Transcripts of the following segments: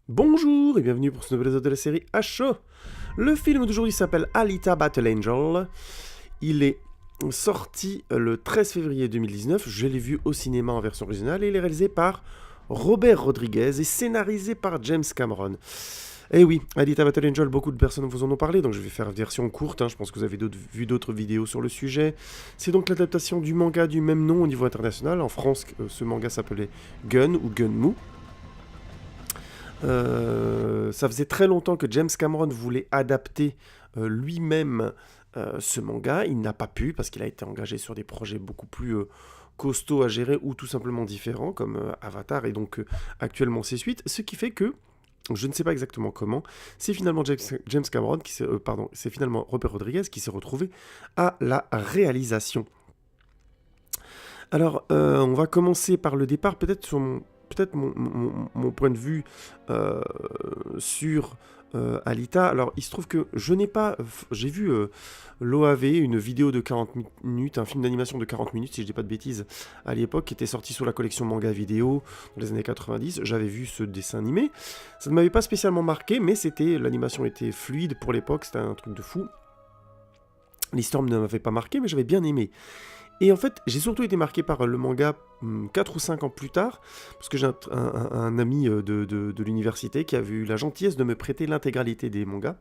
Bonjour et bienvenue pour ce nouvel épisode de la série Asho. Le film d'aujourd'hui s'appelle Alita Battle Angel. Il est sorti le 13 février 2019. Je l'ai vu au cinéma en version originale et il est réalisé par Robert Rodriguez et scénarisé par James Cameron. Eh oui, Alita Battle Angel, beaucoup de personnes vous en ont parlé, donc je vais faire une version courte, je pense que vous avez vu d'autres vidéos sur le sujet. C'est donc l'adaptation du manga du même nom au niveau international. En France, ce manga s'appelait Gun ou Gunmu. Ça faisait très longtemps que James Cameron voulait adapter lui-même ce manga. Il n'a pas pu parce qu'il a été engagé sur des projets beaucoup plus costauds à gérer ou tout simplement différents comme Avatar et donc actuellement ses suites. Ce qui fait que je ne sais pas exactement comment. C'est finalement James Cameron c'est finalement Robert Rodriguez qui s'est retrouvé à la réalisation. Alors, on va commencer par le départ, peut-être mon point de vue sur Alita. Alors, il se trouve que je n'ai pas... J'ai vu l'OAV, une vidéo de 40 minutes, un film d'animation de 40 minutes, si je dis pas de bêtises, à l'époque, qui était sorti sous la collection manga vidéo dans les années 90. J'avais vu ce dessin animé. Ça ne m'avait pas spécialement marqué, mais l'animation était fluide pour l'époque, c'était un truc de fou. L'histoire ne m'avait pas marqué, mais j'avais bien aimé. Et en fait, j'ai surtout été marqué par le manga 4 ou 5 ans plus tard, parce que j'ai un ami de l'université qui a eu la gentillesse de me prêter l'intégralité des mangas.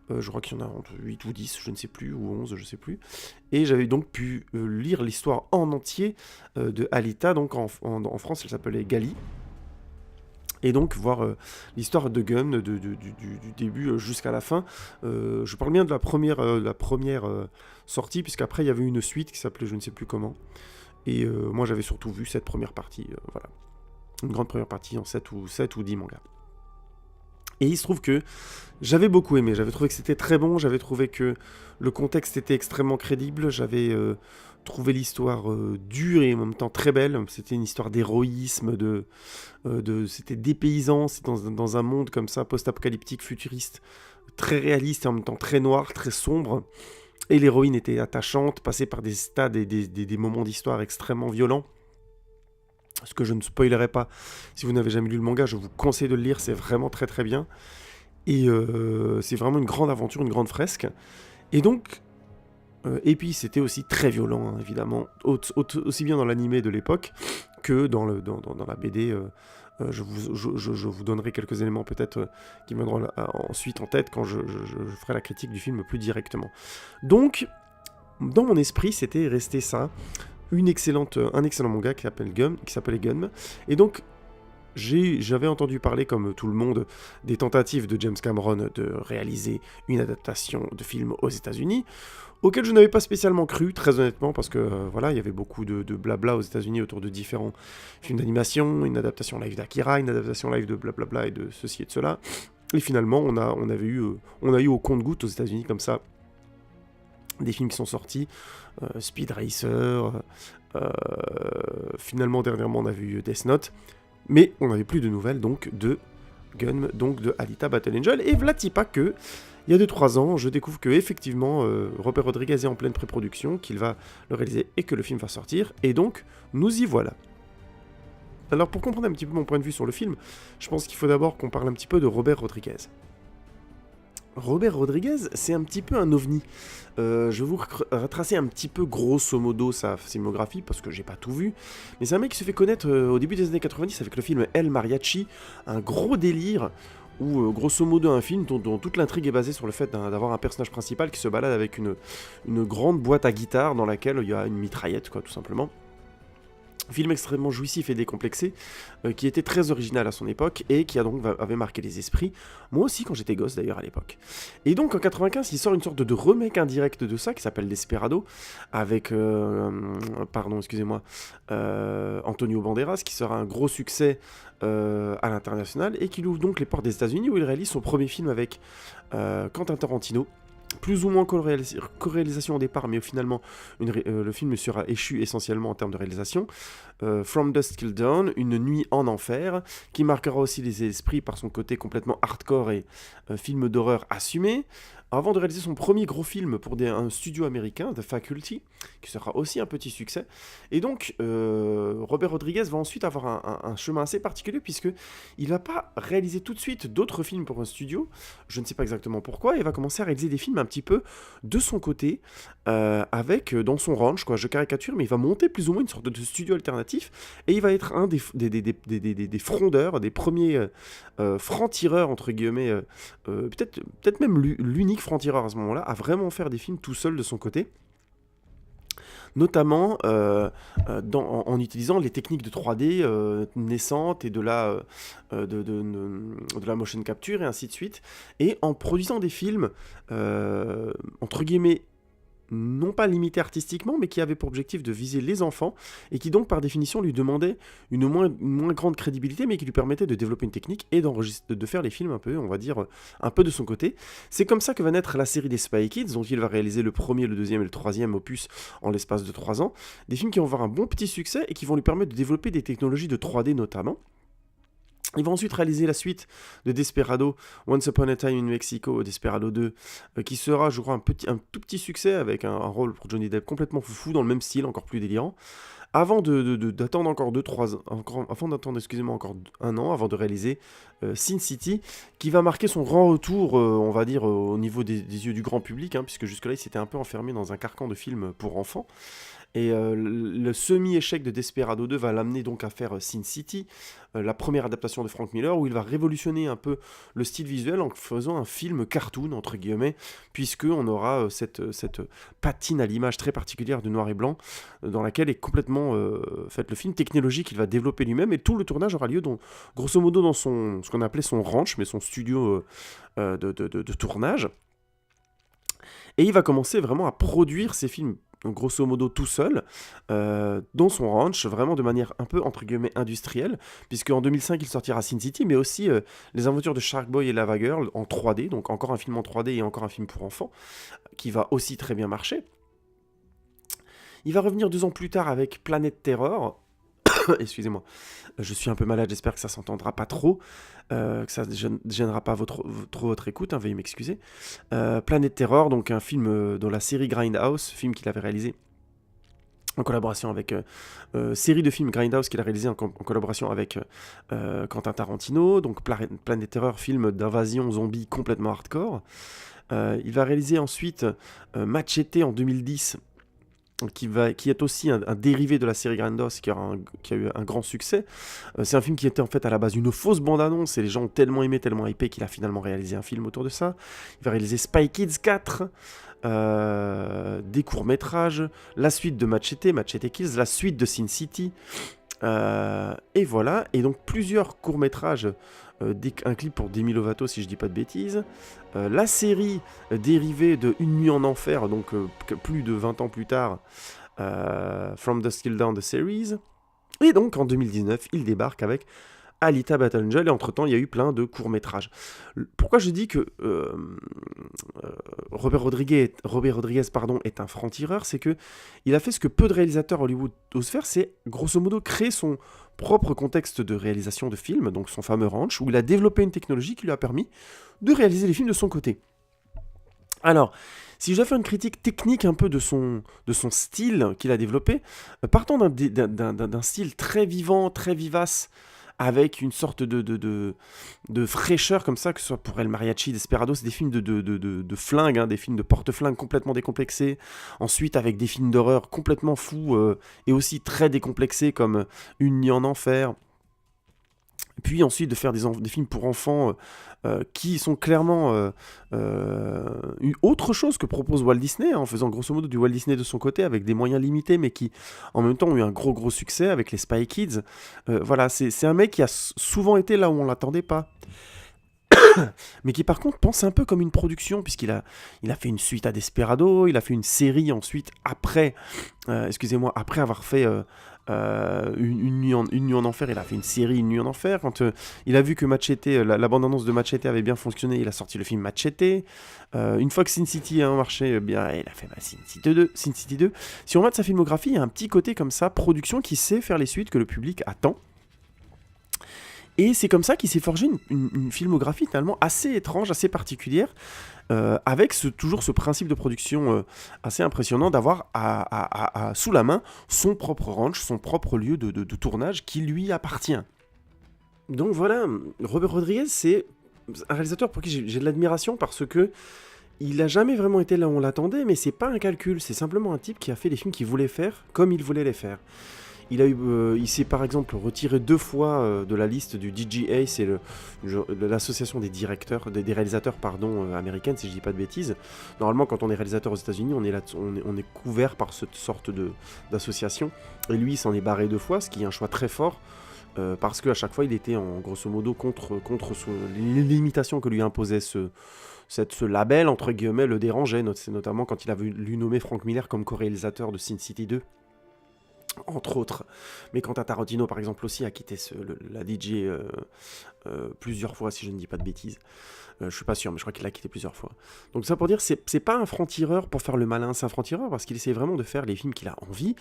Je crois qu'il y en a entre 8 ou 10, je ne sais plus, ou 11, je ne sais plus. Et j'avais donc pu lire l'histoire en entier de Alita, donc en France elle s'appelait Gali. Et donc voir l'histoire de Gun du début jusqu'à la fin. Je parle bien de la première sortie, puisqu'après il y avait une suite qui s'appelait je ne sais plus comment. Et moi j'avais surtout vu cette première partie, voilà. Une grande première partie en 7 ou 10 mangas. Et il se trouve que j'avais beaucoup aimé, j'avais trouvé que c'était très bon, j'avais trouvé que le contexte était extrêmement crédible, j'avais trouvé l'histoire dure et en même temps très belle. C'était une histoire d'héroïsme, c'était dépaysant, c'est dans un monde comme ça, post-apocalyptique, futuriste, très réaliste et en même temps très noir, très sombre. Et l'héroïne était attachante, passée par des stades et des moments d'histoire extrêmement violents. Ce que je ne spoilerai pas, si vous n'avez jamais lu le manga, je vous conseille de le lire, c'est vraiment très très bien. Et c'est vraiment une grande aventure, une grande fresque. Et donc, et puis c'était aussi très violent, évidemment, aussi bien dans l'animé de l'époque que dans la BD. Je vous donnerai quelques éléments peut-être qui me viendront ensuite en tête quand je ferai la critique du film plus directement. Donc, dans mon esprit, c'était resté ça. Un excellent manga qui s'appelait Gun. Et donc, j'avais entendu parler, comme tout le monde, des tentatives de James Cameron de réaliser une adaptation de film aux États-Unis, auquel je n'avais pas spécialement cru, très honnêtement, parce que voilà, il y avait beaucoup de blabla aux États-Unis autour de différents films d'animation, une adaptation live d'Akira, une adaptation live de blablabla et de ceci et de cela. Et finalement, on a eu au compte-gouttes aux États-Unis comme ça des films qui sont sortis, Speed Racer, finalement dernièrement on a vu Death Note, mais on n'avait plus de nouvelles donc de Gun, donc de Alita Battle Angel, et vlati pas que, il y a 2-3 ans, je découvre que effectivement Robert Rodriguez est en pleine pré-production, qu'il va le réaliser et que le film va sortir, et donc nous y voilà. Alors pour comprendre un petit peu mon point de vue sur le film, je pense qu'il faut d'abord qu'on parle un petit peu de Robert Rodriguez. Robert Rodriguez, c'est un petit peu un ovni. Je vais vous retracer un petit peu grosso modo sa filmographie, parce que j'ai pas tout vu. Mais c'est un mec qui se fait connaître au début des années 90 avec le film El Mariachi, un gros délire, où grosso modo un film dont toute l'intrigue est basée sur le fait d'avoir un personnage principal qui se balade avec une grande boîte à guitare dans laquelle il y a une mitraillette, quoi, tout simplement. Film extrêmement jouissif et décomplexé, qui était très original à son époque et qui avait marqué les esprits, moi aussi quand j'étais gosse d'ailleurs à l'époque. Et donc en 95, il sort une sorte de remake indirect de ça qui s'appelle Desperado, avec, Antonio Banderas, qui sera un gros succès à l'international et qui ouvre donc les portes des États-Unis où il réalise son premier film avec Quentin Tarantino. Plus ou moins co-réalisation au départ, mais finalement, le film sera échu essentiellement en termes de réalisation. From Dusk Till Dawn, Une nuit en enfer, qui marquera aussi les esprits par son côté complètement hardcore et film d'horreur assumé. avant de réaliser son premier gros film pour un studio américain, The Faculty, qui sera aussi un petit succès. Et donc, Robert Rodriguez va ensuite avoir un chemin assez particulier, puisqu'il ne va pas réaliser tout de suite d'autres films pour un studio, je ne sais pas exactement pourquoi, et va commencer à réaliser des films un petit peu de son côté, dans son ranch, quoi, je caricature, mais il va monter plus ou moins une sorte de studio alternatif, et il va être un des frondeurs, des premiers francs-tireurs, entre guillemets, peut-être même l'unique franc-tireur à ce moment-là, à vraiment faire des films tout seul de son côté, notamment en utilisant les techniques de 3D naissantes et de la motion capture et ainsi de suite, et en produisant des films, entre guillemets, non pas limité artistiquement, mais qui avait pour objectif de viser les enfants, et qui donc par définition lui demandait une moins grande crédibilité, mais qui lui permettait de développer une technique et de faire les films un peu, on va dire, un peu de son côté. C'est comme ça que va naître la série des Spy Kids, dont il va réaliser le premier, le deuxième et le troisième opus en l'espace de 3 ans. Des films qui vont avoir un bon petit succès et qui vont lui permettre de développer des technologies de 3D notamment. Il va ensuite réaliser la suite de Desperado, Once Upon a Time in Mexico, Desperado 2, qui sera, je crois, un tout petit succès avec un rôle pour Johnny Depp complètement foufou, dans le même style, encore plus délirant. Avant d'attendre encore 2-3 ans, encore un an, avant de réaliser Sin City, qui va marquer son grand retour, on va dire, au niveau des yeux du grand public, hein, puisque jusque-là, il s'était un peu enfermé dans un carcan de films pour enfants. Et le semi-échec de Desperado 2 va l'amener donc à faire Sin City, la première adaptation de Frank Miller, où il va révolutionner un peu le style visuel en faisant un film cartoon, entre guillemets, puisqu'on aura cette patine à l'image très particulière de noir et blanc, dans laquelle est complètement fait le film, technologie qu'il va développer lui-même, et tout le tournage aura lieu, grosso modo, dans ce qu'on appelait son ranch, mais son studio de tournage. Et il va commencer vraiment à produire ses films, grosso modo tout seul, dans son ranch, vraiment de manière un peu, entre guillemets, industrielle, puisque en 2005, il sortira Sin City, mais aussi Les Aventures de Shark Boy et Lava Girl en 3D, donc encore un film en 3D et encore un film pour enfants, qui va aussi très bien marcher. Il va revenir 2 ans plus tard avec Planète Terror. Excusez-moi, je suis un peu malade, j'espère que ça s'entendra pas trop, que ça ne gênera pas trop votre écoute, hein, veuillez m'excuser. Planète Terror, donc un film dans la série Grindhouse, film qu'il avait réalisé en collaboration avec série de films Grindhouse qu'il a réalisé en collaboration avec Quentin Tarantino, donc Planète Terror, film d'invasion zombie complètement hardcore. Il va réaliser ensuite Machete en 2010, qui est aussi un dérivé de la série Grindhouse, qui a eu un grand succès. C'est un film qui était en fait à la base une fausse bande-annonce, et les gens ont tellement aimé, tellement hypé, qu'il a finalement réalisé un film autour de ça. Il va réaliser Spy Kids 4, des courts-métrages, la suite de Machete Kills, la suite de Sin City, et voilà, et donc plusieurs courts-métrages, un clip pour Demi Lovato si je dis pas de bêtises, la série dérivée de Une nuit en enfer, donc plus de 20 ans plus tard, From Dusk Till Dawn, the series, et donc en 2019 il débarque avec Alita Battle Angel, et entre-temps il y a eu plein de courts-métrages. Pourquoi je dis que Robert Rodriguez est un franc-tireur, c'est que il a fait ce que peu de réalisateurs Hollywood osent faire, c'est grosso modo créer son propre contexte de réalisation de films, donc son fameux ranch, où il a développé une technologie qui lui a permis de réaliser les films de son côté. Alors, si je dois faire une critique technique un peu de son style qu'il a développé, partant d'un style très vivant, très vivace, avec une sorte de fraîcheur comme ça, que ce soit pour El Mariachi, Desperado, c'est des films de flingues, hein, des films de porte-flingues complètement décomplexés. Ensuite, avec des films d'horreur complètement fous et aussi très décomplexés, comme Une nuit en enfer. Puis ensuite de faire des films pour enfants qui sont clairement autre chose que propose Walt Disney, hein, en faisant grosso modo du Walt Disney de son côté, avec des moyens limités, mais qui en même temps ont eu un gros succès avec les Spy Kids. Voilà, c'est un mec qui a souvent été là où on l'attendait pas. Mais qui par contre pense un peu comme une production, puisqu'il a fait une suite à Desperado, il a fait une série ensuite après avoir fait une nuit en enfer, il a fait une série Une nuit en enfer. Quand il a vu que Machete, la bande-annonce de Machete avait bien fonctionné, il a sorti le film Machete. Une fois que Sin City a marché, bien, il a fait Sin City 2. Si on regarde sa filmographie, il y a un petit côté comme ça, production, qui sait faire les suites que le public attend. Et c'est comme ça qu'il s'est forgé une filmographie finalement assez étrange, assez particulière, avec toujours ce principe de production assez impressionnant d'avoir sous la main son propre ranch, son propre lieu de tournage qui lui appartient. Donc voilà, Robert Rodriguez, c'est un réalisateur pour qui j'ai de l'admiration parce que il a jamais vraiment été là où on l'attendait, mais c'est pas un calcul, c'est simplement un type qui a fait les films qu'il voulait faire comme il voulait les faire. Il s'est par exemple retiré 2 fois de la liste du DGA, c'est l'association des directeurs, des réalisateurs américaine, si je dis pas de bêtises. Normalement, quand on est réalisateur aux États-Unis, on est couvert par cette sorte d'association. Et lui, il s'en est barré 2 fois, ce qui est un choix très fort. Parce qu'à chaque fois, il était en grosso modo contre les limitations que lui imposait ce label, entre guillemets, le dérangeait. C'est notamment quand il a voulu nommer Frank Miller comme co-réalisateur de Sin City 2. Entre autres. Mais quant à Tarantino, par exemple, aussi a quitté la DJ plusieurs fois, si je ne dis pas de bêtises. Je suis pas sûr, mais je crois qu'il l'a quitté plusieurs fois. Donc ça pour dire, c'est pas un franc-tireur pour faire le malin, c'est un franc-tireur parce qu'il essaie vraiment de faire les films qu'il a envie.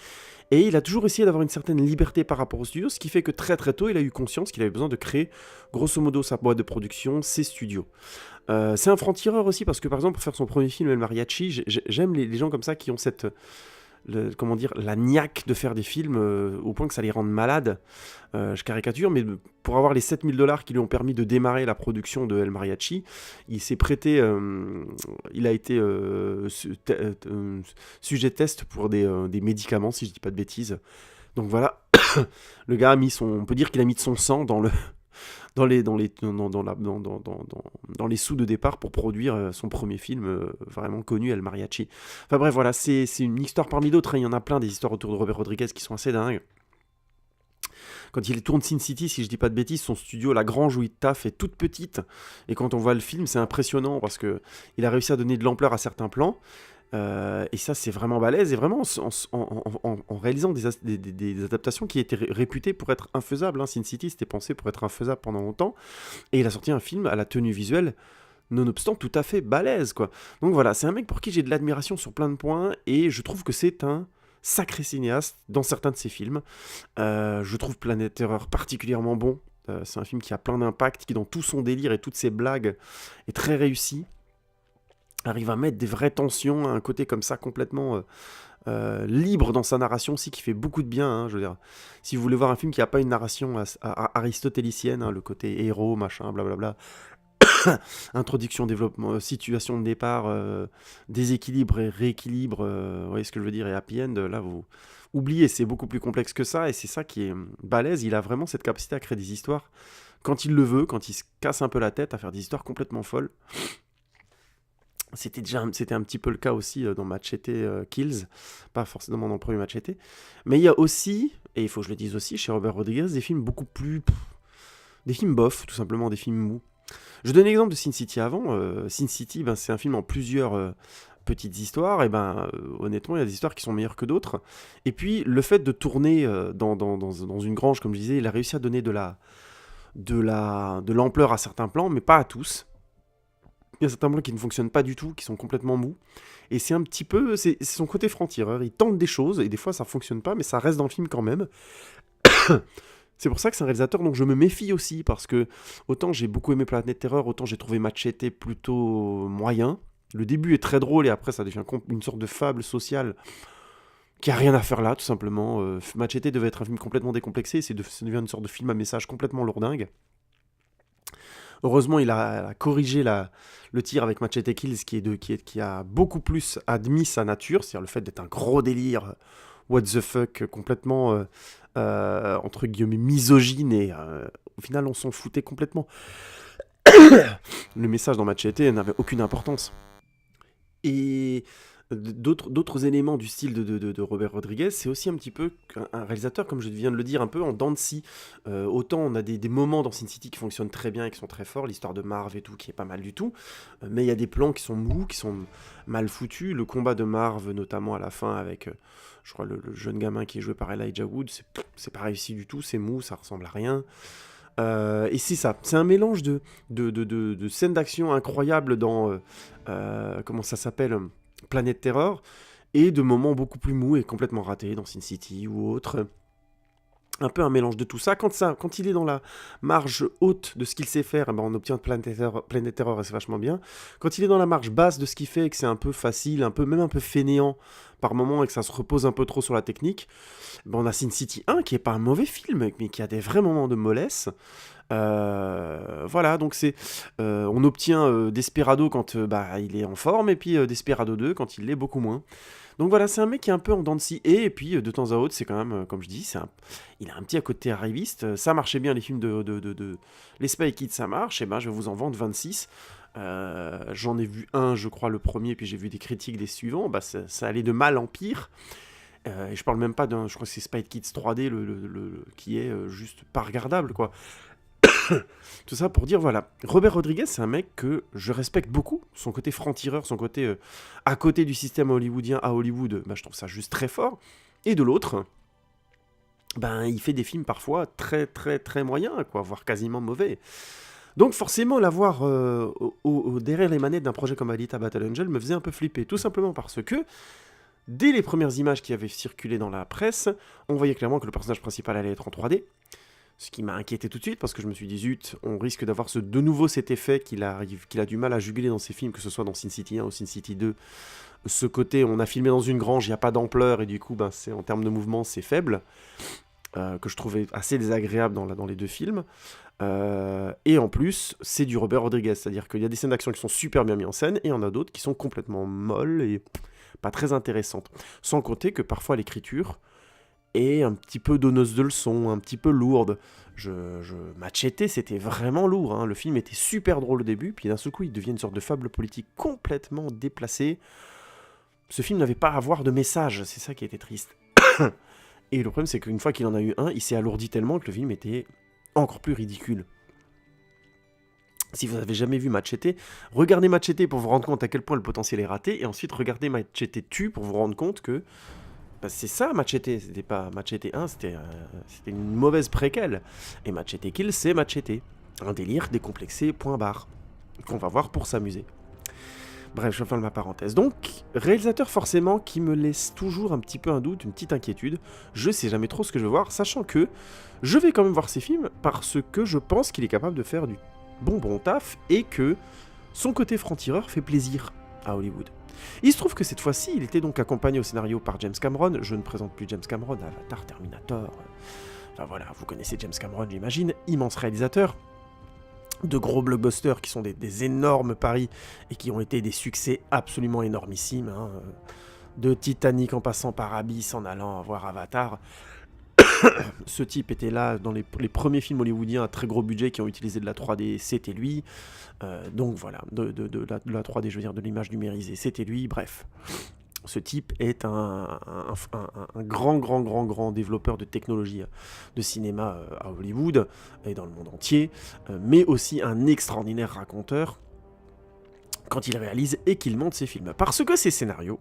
Et il a toujours essayé d'avoir une certaine liberté par rapport au studio, ce qui fait que très très tôt, il a eu conscience qu'il avait besoin de créer, grosso modo, sa boîte de production, ses studios. C'est un franc-tireur aussi parce que, par exemple, pour faire son premier film, El Mariachi, j'aime les gens comme ça qui ont cette... la niaque de faire des films au point que ça les rende malades. Je caricature, mais pour avoir les $7 000 qui lui ont permis de démarrer la production de El Mariachi, il s'est prêté, il a été sujet de test pour des médicaments, si je dis pas de bêtises. Donc voilà, le gars on peut dire qu'il a mis de son sang dans les sous de départ pour produire son premier film vraiment connu, El Mariachi. Enfin bref, voilà, c'est une histoire parmi d'autres, hein. Il y en a plein des histoires autour de Robert Rodriguez qui sont assez dingues. Quand il tourne Sin City, si je dis pas de bêtises, son studio, la grange où il taffe est toute petite. Et quand on voit le film, c'est impressionnant parce qu'il a réussi à donner de l'ampleur à certains plans. Et ça, c'est vraiment balèze. Et vraiment, en réalisant des adaptations qui étaient réputées pour être infaisables. Hein. Sin City, c'était pensé pour être infaisable pendant longtemps. Et il a sorti un film à la tenue visuelle, nonobstant tout à fait balèze, quoi. Donc voilà, c'est un mec pour qui j'ai de l'admiration sur plein de points. Et je trouve que c'est un sacré cinéaste dans certains de ses films. Je trouve Planète Terreur particulièrement bon. C'est un film qui a plein d'impact, qui dans tout son délire et toutes ses blagues est très réussi. Arrive à mettre des vraies tensions, un côté comme ça complètement libre dans sa narration aussi, qui fait beaucoup de bien. Hein, je veux dire, si vous voulez voir un film qui n'a pas une narration aristotélicienne, hein, le côté héros, machin, blablabla, introduction, développement, situation de départ, déséquilibre et rééquilibre, vous voyez ce que je veux dire, et happy end, là vous oubliez, c'est beaucoup plus complexe que ça, et c'est ça qui est balèze. Il a vraiment cette capacité à créer des histoires quand il le veut, quand il se casse un peu la tête, à faire des histoires complètement folles. C'était un petit peu le cas aussi dans Machete Kills, pas forcément dans le premier Machete, mais il y a aussi, et il faut que je le dise aussi, chez Robert Rodriguez, des films beaucoup plus... des films bof, tout simplement, des films mous. Je donne l'exemple de Sin City avant. Sin City, c'est un film en plusieurs petites histoires, et honnêtement, il y a des histoires qui sont meilleures que d'autres. Et puis, le fait de tourner dans une grange, comme je disais, il a réussi à donner de l'ampleur à certains plans, mais pas à tous. Il y a certains plans qui ne fonctionnent pas du tout, qui sont complètement mous. Et c'est un petit peu... C'est son côté franc-tireur. Il tente des choses, et des fois ça fonctionne pas, mais ça reste dans le film quand même. C'est pour ça que c'est un réalisateur dont je me méfie aussi, parce que autant j'ai beaucoup aimé Planète Terreur, autant j'ai trouvé Machete plutôt moyen. Le début est très drôle, et après ça devient une sorte de fable sociale qui a rien à faire là, tout simplement. Machete devait être un film complètement décomplexé, ça devient une sorte de film à message complètement lourdingue. Heureusement, il a corrigé le tir avec Machete Kills, qui a beaucoup plus admis sa nature, c'est-à-dire le fait d'être un gros délire, what the fuck, complètement, entre guillemets, misogyne, et au final, on s'en foutait complètement. Le message dans Machete n'avait aucune importance. Et d'autres éléments du style de Robert Rodriguez, c'est aussi un petit peu un réalisateur, comme je viens de le dire, un peu en dents de scie. Autant on a des moments dans Sin City qui fonctionnent très bien et qui sont très forts, l'histoire de Marv et tout, qui est pas mal du tout, mais il y a des plans qui sont mous, qui sont mal foutus. Le combat de Marv, notamment à la fin, avec, je crois, le jeune gamin qui est joué par Elijah Wood, c'est pas réussi du tout, c'est mou, ça ressemble à rien. Et c'est ça, c'est un mélange de scènes d'action incroyables dans, comment ça s'appelle, Planète Terreur, et de moments beaucoup plus mous et complètement ratés dans Sin City ou autre. un peu un mélange de tout ça. Quand il est dans la marge haute de ce qu'il sait faire, eh ben on obtient Planet Terror et c'est vachement bien. Quand il est dans la marge basse de ce qu'il fait et que c'est un peu facile, même un peu fainéant par moment et que ça se repose un peu trop sur la technique, ben on a Sin City 1 qui est pas un mauvais film, mais qui a des vrais moments de mollesse. Voilà, donc on obtient Desperado quand il est en forme, et puis Desperado 2 quand il l'est beaucoup moins. Donc voilà, c'est un mec qui est un peu en dents de scie, et puis de temps à autre, c'est quand même, comme je dis, il a un petit à côté arriviste. Ça marchait bien les films de les Spy Kids, ça marche, et ben je vais vous en vendre 26. J'en ai vu un, je crois, le premier, puis j'ai vu des critiques des suivants, ça allait de mal en pire. Et je parle même pas je crois que c'est Spy Kids 3D qui est juste pas regardable, quoi. Tout ça pour dire, voilà, Robert Rodriguez, c'est un mec que je respecte beaucoup. Son côté franc-tireur, son côté à côté du système hollywoodien à Hollywood, je trouve ça juste très fort. Et de l'autre, il fait des films parfois très très très moyens, quoi, voire quasiment mauvais. Donc forcément, l'avoir derrière les manettes d'un projet comme Alita Battle Angel me faisait un peu flipper, tout simplement parce que dès les premières images qui avaient circulé dans la presse, on voyait clairement que le personnage principal allait être en 3D. Ce qui m'a inquiété tout de suite, parce que je me suis dit, zut, on risque d'avoir de nouveau cet effet qu'il a du mal à juguler dans ses films, que ce soit dans Sin City 1 ou Sin City 2. Ce côté, on a filmé dans une grange, il n'y a pas d'ampleur, et du coup, en termes de mouvement, c'est faible, que je trouvais assez désagréable dans les deux films. Et en plus, c'est du Robert Rodriguez, c'est-à-dire qu'il y a des scènes d'action qui sont super bien mises en scène, et il y en a d'autres qui sont complètement molles et pas très intéressantes. Sans compter que parfois l'écriture et un petit peu donneuse de leçons, un petit peu lourde. Machete, c'était vraiment lourd, hein. Le film était super drôle au début, puis d'un seul coup, il devient une sorte de fable politique complètement déplacée. Ce film n'avait pas à avoir de message, c'est ça qui était triste. Et le problème, c'est qu'une fois qu'il en a eu un, il s'est alourdi tellement que le film était encore plus ridicule. Si vous n'avez jamais vu Machete, regardez Machete pour vous rendre compte à quel point le potentiel est raté, et ensuite regardez Machete tue pour vous rendre compte que c'est ça, Machete. C'était pas Machete 1, c'était une mauvaise préquelle. Et Machete Kill, c'est Machete. Un délire décomplexé, point barre. Qu'on va voir pour s'amuser. Bref, je ferme ma parenthèse. Donc, réalisateur forcément qui me laisse toujours un petit peu un doute, une petite inquiétude. Je sais jamais trop ce que je veux voir, sachant que je vais quand même voir ces films parce que je pense qu'il est capable de faire du bon taf et que son côté franc-tireur fait plaisir à Hollywood. Il se trouve que cette fois-ci, il était donc accompagné au scénario par James Cameron. Je ne présente plus James Cameron, Avatar, Terminator. Enfin voilà, vous connaissez James Cameron, j'imagine. Immense réalisateur. De gros blockbusters qui sont des énormes paris et qui ont été des succès absolument énormissimes. Hein. De Titanic en passant par Abyss en allant voir Avatar. Ce type était là dans les premiers films hollywoodiens à très gros budget qui ont utilisé de la 3D, c'était lui. Donc voilà, de la 3D, je veux dire, de l'image numérisée, c'était lui. Bref, ce type est un grand développeur de technologie de cinéma à Hollywood et dans le monde entier, mais aussi un extraordinaire raconteur quand il réalise et qu'il monte ses films. Parce que ces scénarios...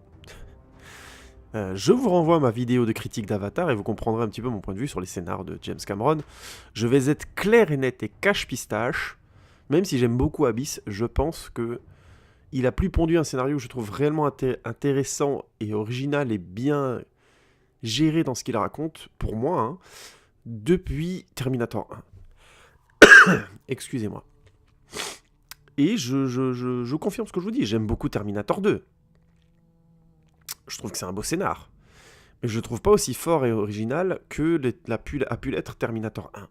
je vous renvoie à ma vidéo de critique d'Avatar et vous comprendrez un petit peu mon point de vue sur les scénars de James Cameron. Je vais être clair et net et cache-pistache. Même si j'aime beaucoup Abyss, je pense que il a plus pondu un scénario que je trouve réellement intéressant et original et bien géré dans ce qu'il raconte, pour moi, hein, depuis Terminator 1. Excusez-moi. Et je confirme ce que je vous dis, j'aime beaucoup Terminator 2. Je trouve que c'est un beau scénar. Mais je le trouve pas aussi fort et original que a pu l'être Terminator 1.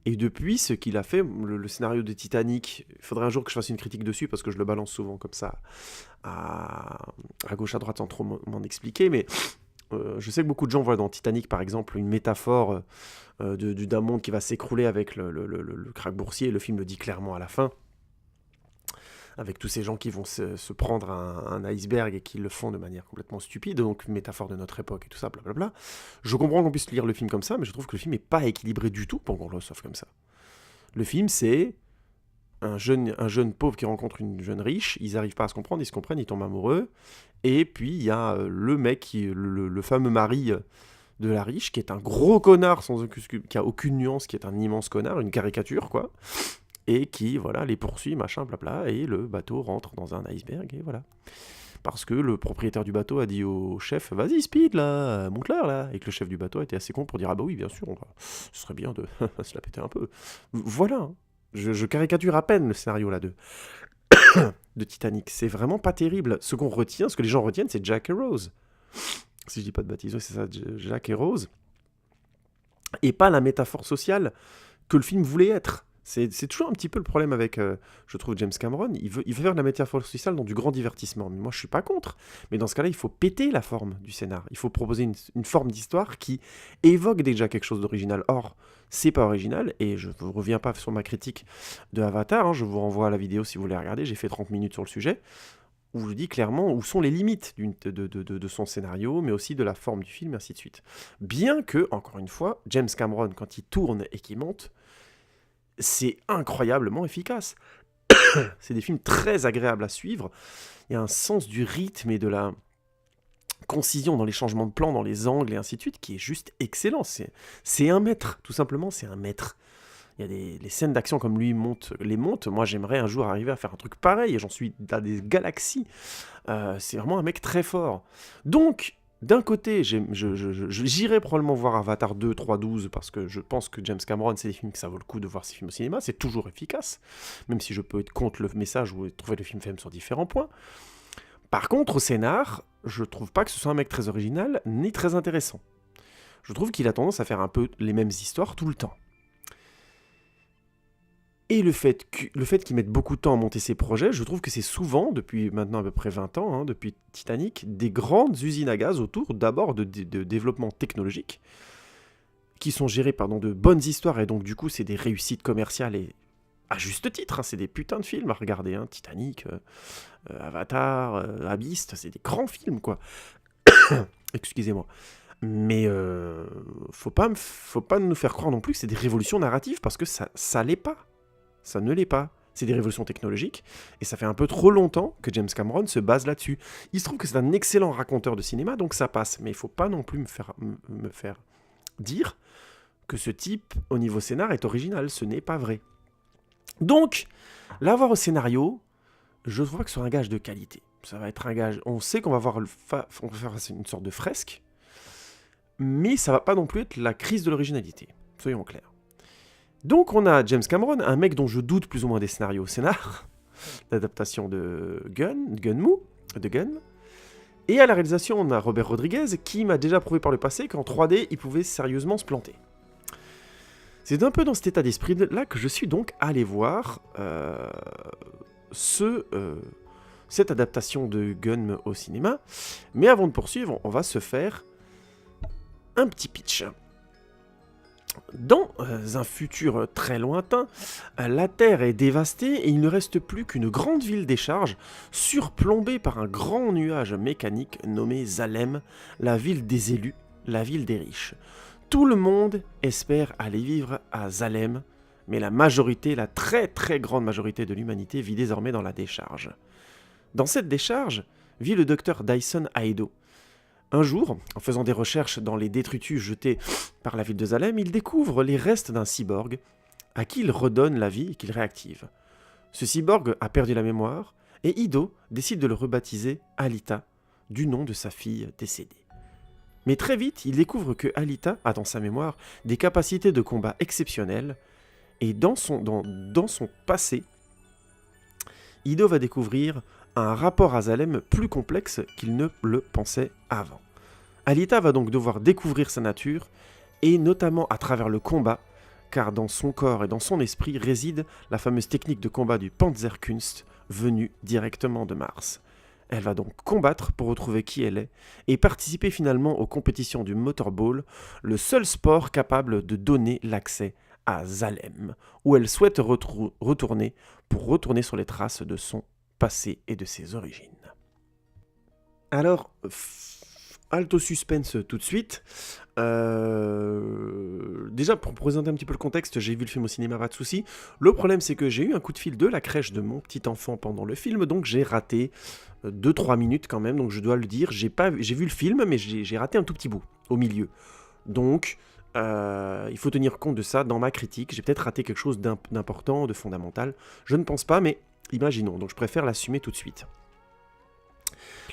Et depuis, ce qu'il a fait, le scénario de Titanic, il faudrait un jour que je fasse une critique dessus, parce que je le balance souvent comme ça, à gauche, à droite, sans trop m'en expliquer, mais je sais que beaucoup de gens voient dans Titanic, par exemple, une métaphore d'un monde qui va s'écrouler avec le krach boursier, le film le dit clairement à la fin, avec tous ces gens qui vont se prendre un iceberg et qui le font de manière complètement stupide, donc une métaphore de notre époque et tout ça, blablabla. Je comprends qu'on puisse lire le film comme ça, mais je trouve que le film n'est pas équilibré du tout pour qu'on le sauve comme ça. Le film, c'est un jeune pauvre qui rencontre une jeune riche, ils n'arrivent pas à se comprendre, ils se comprennent, ils tombent amoureux, et puis il y a le mec, le fameux mari de la riche, qui est un gros connard, qui a aucune nuance, qui est un immense connard, une caricature, quoi, et qui, voilà, les poursuit, machin, blabla, et le bateau rentre dans un iceberg, et voilà. parce que le propriétaire du bateau a dit au chef, vas-y speed là, monte-leur là, et que le chef du bateau était assez con pour dire, ah bah oui bien sûr, ce serait bien de se la péter un peu. Voilà, hein. Je caricature à peine le scénario là de Titanic, c'est vraiment pas terrible. Ce qu'on retient, ce que les gens retiennent, c'est Jack et Rose. Si je dis pas de bêtises, ouais, c'est ça, Jack et Rose, et pas la métaphore sociale que le film voulait être. C'est toujours un petit peu le problème avec, je trouve, James Cameron. Il veut faire de la métaphore sociale dans du grand divertissement. Mais moi, je suis pas contre. Mais dans ce cas-là, il faut péter la forme du scénar. Il faut proposer une forme d'histoire qui évoque déjà quelque chose d'original. Or, c'est pas original. Et je ne reviens pas sur ma critique de Avatar. Hein, je vous renvoie à la vidéo si vous voulez regarder. J'ai fait 30 minutes sur le sujet, où je dis clairement où sont les limites de son scénario, mais aussi de la forme du film, et ainsi de suite. Bien que, encore une fois, James Cameron, quand il tourne et qu'il monte, c'est incroyablement efficace. C'est des films très agréables à suivre. Il y a un sens du rythme et de la concision dans les changements de plan, dans les angles et ainsi de suite, qui est juste excellent. C'est un maître, tout simplement, c'est un maître. Il y a les scènes d'action comme lui les monte. Moi, j'aimerais un jour arriver à faire un truc pareil, et j'en suis à des galaxies. C'est vraiment un mec très fort. Donc, d'un côté, j'irai probablement voir Avatar 2, 3, 12, parce que je pense que James Cameron, c'est des films que ça vaut le coup de voir ces films au cinéma. C'est toujours efficace, même si je peux être contre le message ou trouver le film faible sur différents points. Par contre, au scénar, je trouve pas que ce soit un mec très original, ni très intéressant. Je trouve qu'il a tendance à faire un peu les mêmes histoires tout le temps. Et le fait qu'il mette beaucoup de temps à monter ses projets, je trouve que c'est souvent, depuis maintenant à peu près 20 ans, hein, depuis Titanic, des grandes usines à gaz autour d'abord de développement technologique, qui sont gérées par de bonnes histoires, et donc du coup c'est des réussites commerciales, et à juste titre, hein, c'est des putains de films à regarder, hein, Titanic, Avatar, Abyss, c'est des grands films quoi. Excusez-moi. Mais faut pas nous faire croire non plus que c'est des révolutions narratives, parce que ça l'est pas. Ça ne l'est pas. C'est des révolutions technologiques, et ça fait un peu trop longtemps que James Cameron se base là-dessus. Il se trouve que c'est un excellent raconteur de cinéma, donc ça passe. Mais il faut pas non plus me faire dire que ce type, au niveau scénar, est original. Ce n'est pas vrai. Donc, l'avoir au scénario, je trouve pas que ce soit un gage de qualité. Ça va être un gage... On sait qu'on va voir on va faire une sorte de fresque, mais ça va pas non plus être la crise de l'originalité. Soyons clairs. Donc on a James Cameron, un mec dont je doute plus ou moins des scénarios au scénar, l'adaptation de Gun, et à la réalisation on a Robert Rodriguez, qui m'a déjà prouvé par le passé qu'en 3D il pouvait sérieusement se planter. C'est un peu dans cet état d'esprit-là que je suis donc allé voir cette adaptation de Gun au cinéma, mais avant de poursuivre, on va se faire un petit pitch. Dans un futur très lointain, la Terre est dévastée et il ne reste plus qu'une grande ville des charges, surplombée par un grand nuage mécanique nommé Zalem, la ville des élus, la ville des riches. Tout le monde espère aller vivre à Zalem, mais la majorité, la très très grande majorité de l'humanité vit désormais dans la décharge. Dans cette décharge vit le docteur Dyson Aido. Un jour, en faisant des recherches dans les détritus jetés par la ville de Zalem, il découvre les restes d'un cyborg à qui il redonne la vie et qu'il réactive. Ce cyborg a perdu la mémoire et Ido décide de le rebaptiser Alita, du nom de sa fille décédée. Mais très vite, il découvre que Alita a dans sa mémoire des capacités de combat exceptionnelles et dans son passé, Ido va découvrir un rapport à Zalem plus complexe qu'il ne le pensait avant. Alita va donc devoir découvrir sa nature, et notamment à travers le combat, car dans son corps et dans son esprit réside la fameuse technique de combat du Panzerkunst, venue directement de Mars. Elle va donc combattre pour retrouver qui elle est, et participer finalement aux compétitions du Motorball, le seul sport capable de donner l'accès à Zalem, où elle souhaite retourner pour retourner sur les traces de son passé et de ses origines. Alors, alto suspense tout de suite. Déjà, pour présenter un petit peu le contexte, j'ai vu le film au cinéma, pas de souci. Le problème, c'est que j'ai eu un coup de fil de la crèche de mon petit enfant pendant le film, donc j'ai raté 2-3 minutes quand même, donc je dois le dire. J'ai vu le film, mais j'ai raté un tout petit bout, au milieu. Donc, il faut tenir compte de ça dans ma critique. J'ai peut-être raté quelque chose d'important, de fondamental. Je ne pense pas, mais imaginons. Donc je préfère l'assumer tout de suite.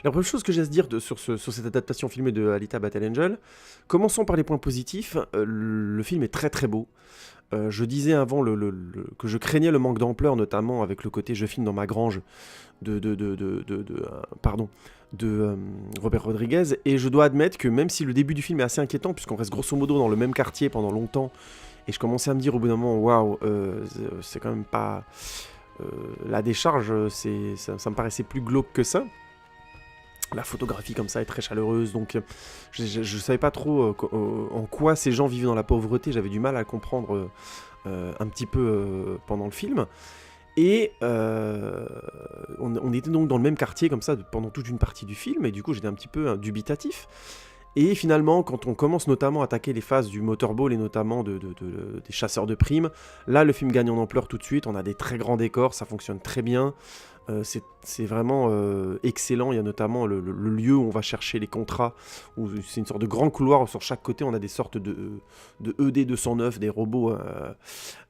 La première chose que j'ai à se dire sur cette adaptation filmée de Alita Battle Angel, commençons par les points positifs. Le film est très très beau. Je disais avant que je craignais le manque d'ampleur, notamment avec le côté je filme dans ma grange pardon, Robert Rodriguez. Et je dois admettre que même si le début du film est assez inquiétant, puisqu'on reste grosso modo dans le même quartier pendant longtemps, et je commençais à me dire au bout d'un moment, waouh, c'est quand même pas. La décharge, ça me paraissait plus glauque que ça. La photographie comme ça est très chaleureuse, donc je savais pas trop en quoi ces gens vivaient dans la pauvreté, j'avais du mal à le comprendre un petit peu pendant le film. Et on était donc dans le même quartier comme ça pendant toute une partie du film, et du coup j'étais un petit peu dubitatif. Et finalement, quand on commence notamment à attaquer les phases du motorball et notamment des chasseurs de primes, là le film gagne en ampleur tout de suite, on a des très grands décors, ça fonctionne très bien. C'est vraiment excellent. Il y a notamment le lieu où on va chercher les contrats, où c'est une sorte de grand couloir où sur chaque côté on a des sortes de ED-209, des robots.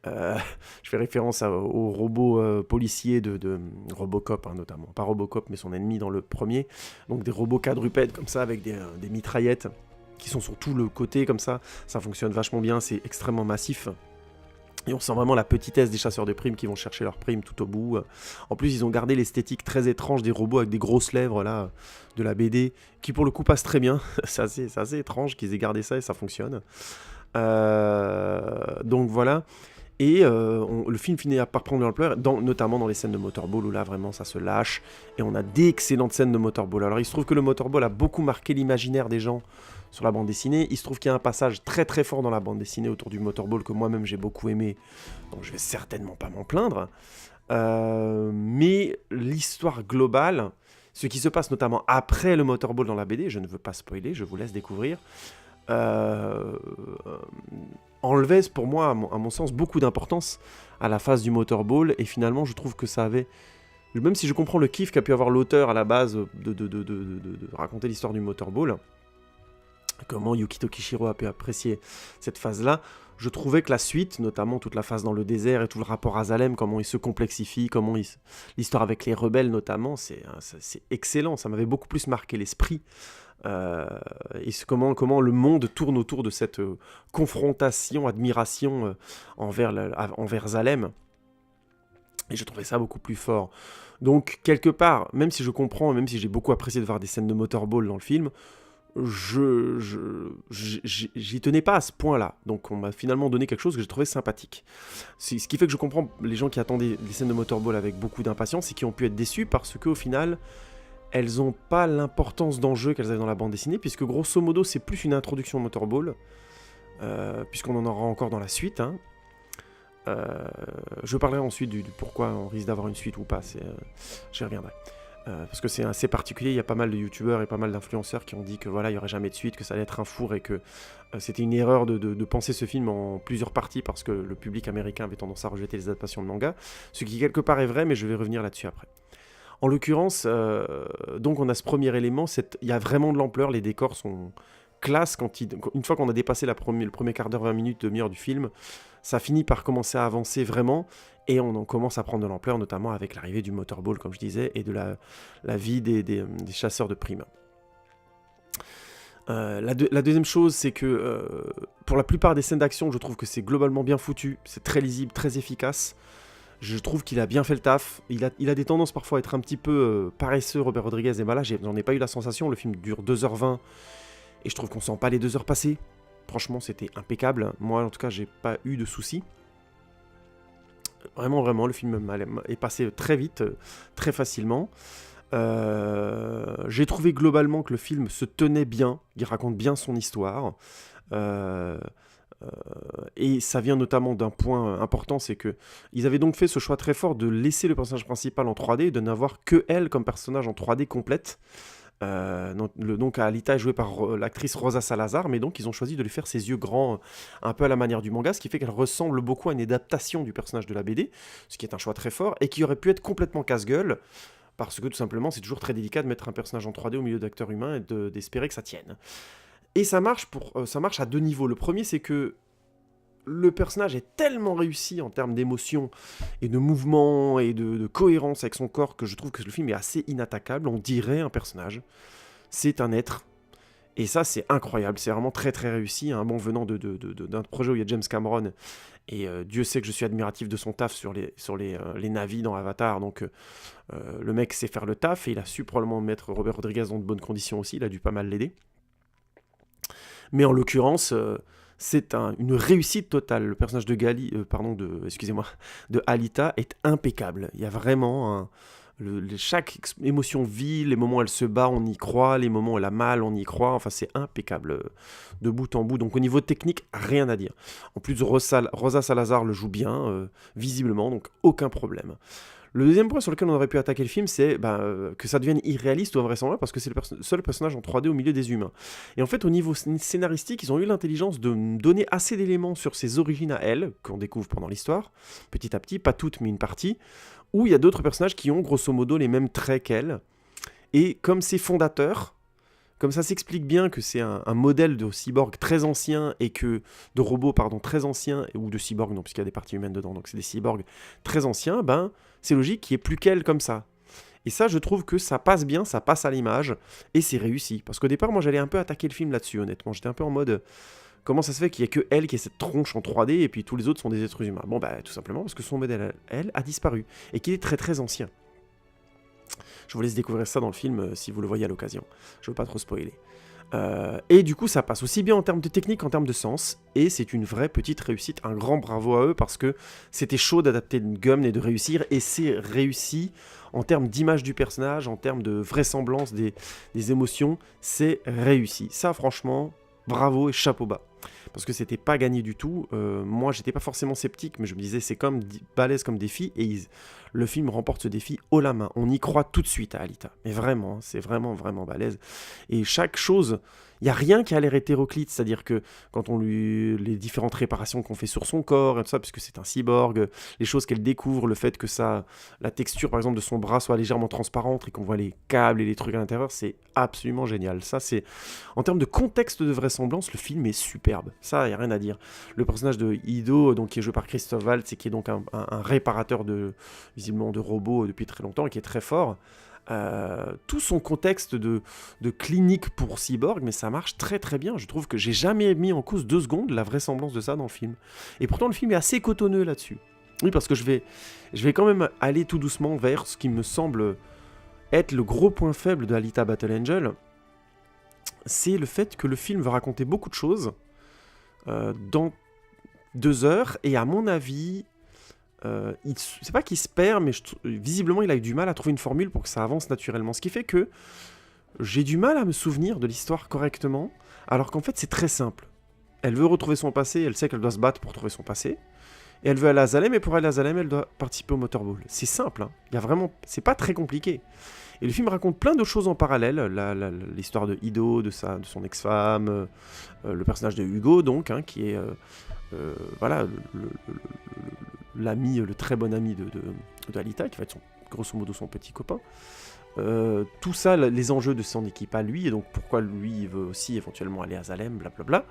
Je fais référence aux robots policiers de Robocop, hein, notamment. Pas Robocop, mais son ennemi dans le premier. Donc des robots quadrupèdes comme ça, avec des mitraillettes qui sont sur tout le côté comme ça. Ça fonctionne vachement bien, c'est extrêmement massif. Et on sent vraiment la petitesse des chasseurs de primes qui vont chercher leurs primes tout au bout. En plus, ils ont gardé l'esthétique très étrange des robots avec des grosses lèvres là, de la BD, qui pour le coup passe très bien. C'est assez étrange qu'ils aient gardé ça et ça fonctionne. Donc voilà. Et le film finit par prendre de l'ampleur, notamment dans les scènes de motorball, où là vraiment ça se lâche. Et on a d'excellentes scènes de motorball. Alors il se trouve que le motorball a beaucoup marqué l'imaginaire des gens sur la bande dessinée. Il se trouve qu'il y a un passage très très fort dans la bande dessinée autour du motorball que moi-même j'ai beaucoup aimé, donc je vais certainement pas m'en plaindre. Mais l'histoire globale, ce qui se passe notamment après le motorball dans la BD, je ne veux pas spoiler, je vous laisse découvrir, enlevait pour moi, à mon sens, beaucoup d'importance à la phase du motorball, et finalement je trouve que ça avait... Même si je comprends le kiff qu'a pu avoir l'auteur à la base de raconter l'histoire du motorball, comment Yukito Kishiro a pu apprécier cette phase-là, je trouvais que la suite, notamment toute la phase dans le désert et tout le rapport à Zalem, comment il se complexifie, l'histoire avec les rebelles notamment, c'est excellent, ça m'avait beaucoup plus marqué l'esprit. Et comment le monde tourne autour de cette confrontation, admiration envers Zalem. Et je trouvais ça beaucoup plus fort. Donc, quelque part, même si je comprends, même si j'ai beaucoup apprécié de voir des scènes de motorball dans le film, j'y tenais pas à ce point-là. Donc on m'a finalement donné quelque chose que j'ai trouvé sympathique. Ce qui fait que je comprends les gens qui attendaient les scènes de motorball avec beaucoup d'impatience et qui ont pu être déçus parce qu'au final, elles n'ont pas l'importance d'enjeu qu'elles avaient dans la bande dessinée, puisque grosso modo c'est plus une introduction motorball, puisqu'on en aura encore dans la suite. Hein. Je parlerai ensuite du pourquoi on risque d'avoir une suite ou pas, j'y reviendrai. Parce que c'est assez particulier, il y a pas mal de youtubeurs et pas mal d'influenceurs qui ont dit que voilà, il n'y aurait jamais de suite, que ça allait être un four et que c'était une erreur de penser ce film en plusieurs parties parce que le public américain avait tendance à rejeter les adaptations de manga, ce qui quelque part est vrai, mais je vais revenir là-dessus après. En l'occurrence, donc on a ce premier élément, il y a vraiment de l'ampleur, les décors sont classe, une fois qu'on a dépassé le premier quart d'heure, 20 minutes, demi-heure du film, ça finit par commencer à avancer vraiment, et on en commence à prendre de l'ampleur, notamment avec l'arrivée du motorball, comme je disais, et de la vie des chasseurs de primes. La deuxième chose, c'est que pour la plupart des scènes d'action, je trouve que c'est globalement bien foutu, c'est très lisible, très efficace. Je trouve qu'il a bien fait le taf. Il a des tendances parfois à être un petit peu paresseux, Robert Rodriguez, et là, j'en ai pas eu la sensation. Le film dure 2h20, et je trouve qu'on sent pas les 2 heures passer. Franchement, c'était impeccable. Moi, en tout cas, j'ai pas eu de soucis. Vraiment, vraiment, le film est passé très vite, très facilement. J'ai trouvé globalement que le film se tenait bien, il raconte bien son histoire. Et ça vient notamment d'un point important, c'est que ils avaient donc fait ce choix très fort de laisser le personnage principal en 3D et de n'avoir que elle comme personnage en 3D complète. Donc Alita est jouée par l'actrice Rosa Salazar, mais donc ils ont choisi de lui faire ses yeux grands un peu à la manière du manga, ce qui fait qu'elle ressemble beaucoup à une adaptation du personnage de la BD, ce qui est un choix très fort et qui aurait pu être complètement casse-gueule, parce que tout simplement c'est toujours très délicat de mettre un personnage en 3D au milieu d'acteurs humains et d'espérer que ça tienne. Et ça marche à 2 niveaux. Le premier, c'est que le personnage est tellement réussi en termes d'émotion et de mouvement et de cohérence avec son corps que je trouve que le film est assez inattaquable. On dirait un personnage. C'est un être. Et ça, c'est incroyable. C'est vraiment très très réussi. Hein. Bon, venant d'un projet où il y a James Cameron. Et Dieu sait que je suis admiratif de son taf sur les navis dans Avatar. Donc le mec sait faire le taf. Et il a su probablement mettre Robert Rodriguez dans de bonnes conditions aussi. Il a dû pas mal l'aider. Mais en l'occurrence, c'est une réussite totale. Le personnage de de Alita est impeccable. Il y a vraiment chaque émotion vit, les moments où elle se bat, on y croit, les moments où elle a mal, on y croit. Enfin, c'est impeccable de bout en bout. Donc au niveau technique, rien à dire. En plus, Rosa Salazar le joue bien, visiblement, donc aucun problème. Le deuxième point sur lequel on aurait pu attaquer le film, c'est que ça devienne irréaliste ou invraisemblable parce que c'est le seul personnage en 3D au milieu des humains. Et en fait, au niveau scénaristique, ils ont eu l'intelligence de me donner assez d'éléments sur ses origines à elle, qu'on découvre pendant l'histoire, petit à petit, pas toutes, mais une partie, où il y a d'autres personnages qui ont grosso modo les mêmes traits qu'elle. Et comme c'est fondateur, comme ça s'explique bien que c'est un modèle de cyborg très ancien et que de robot très ancien, ou de cyborg non, puisqu'il y a des parties humaines dedans, donc c'est des cyborgs très anciens, c'est logique qu'il n'y ait plus qu'elle comme ça. Et ça, je trouve que ça passe bien, ça passe à l'image, et c'est réussi. Parce qu'au départ, moi, j'allais un peu attaquer le film là-dessus, honnêtement. J'étais un peu en mode, comment ça se fait qu'il n'y a que elle qui ait cette tronche en 3D, et puis tous les autres sont des êtres humains? Bon, tout simplement parce que son modèle, elle, a disparu, et qu'il est très très ancien. Je vous laisse découvrir ça dans le film, si vous le voyez à l'occasion. Je ne veux pas trop spoiler. Et du coup, ça passe aussi bien en termes de technique qu'en termes de sens, et c'est une vraie petite réussite. Un grand bravo à eux, parce que c'était chaud d'adapter une Gumn et de réussir, et c'est réussi en termes d'image du personnage, en termes de vraisemblance des émotions, c'est réussi. Ça, franchement, bravo et chapeau bas. Parce que c'était pas gagné du tout. Moi, j'étais pas forcément sceptique, mais je me disais, c'est comme balèze comme défi, et le film remporte ce défi haut la main. On y croit tout de suite à Alita. Mais vraiment, c'est vraiment, vraiment balèze. Et chaque chose, il n'y a rien qui a l'air hétéroclite, c'est-à-dire que quand les différentes réparations qu'on fait sur son corps, et tout ça, puisque c'est un cyborg, les choses qu'elle découvre, le fait que la texture, par exemple, de son bras soit légèrement transparente et qu'on voit les câbles et les trucs à l'intérieur, c'est absolument génial. Ça, c'est... En termes de contexte de vraisemblance, le film est superbe. Ça, il n'y a rien à dire. Le personnage de Ido, donc, qui est joué par Christophe Waltz, et qui est donc un réparateur visiblement de robots depuis très longtemps, et qui est très fort. Tout son contexte de clinique pour cyborg, mais ça marche très très bien. Je trouve que j'ai jamais mis en cause 2 secondes la vraisemblance de ça dans le film. Et pourtant, le film est assez cotonneux là-dessus. Oui, parce que je vais quand même aller tout doucement vers ce qui me semble être le gros point faible de Alita Battle Angel. C'est le fait que le film veut raconter beaucoup de choses dans 2 heures, et à mon avis... c'est pas qu'il se perd, mais visiblement il a eu du mal à trouver une formule pour que ça avance naturellement. Ce qui fait que j'ai du mal à me souvenir de l'histoire correctement, alors qu'en fait c'est très simple. Elle veut retrouver son passé, elle sait qu'elle doit se battre pour trouver son passé, et elle veut aller à Azalem, et pour aller à Azalem, elle doit participer au Motorball. C'est simple, hein. Il y a vraiment... c'est pas très compliqué. Et le film raconte plein d'autres choses en parallèle, l'histoire de Ido, de son ex-femme, le personnage de Hugo, donc, hein, qui est... voilà, l'ami, le très bon ami de Alita, qui va être grosso modo son petit copain. Tout ça, les enjeux de son équipe à lui, et donc pourquoi lui il veut aussi éventuellement aller à Azalem, blablabla.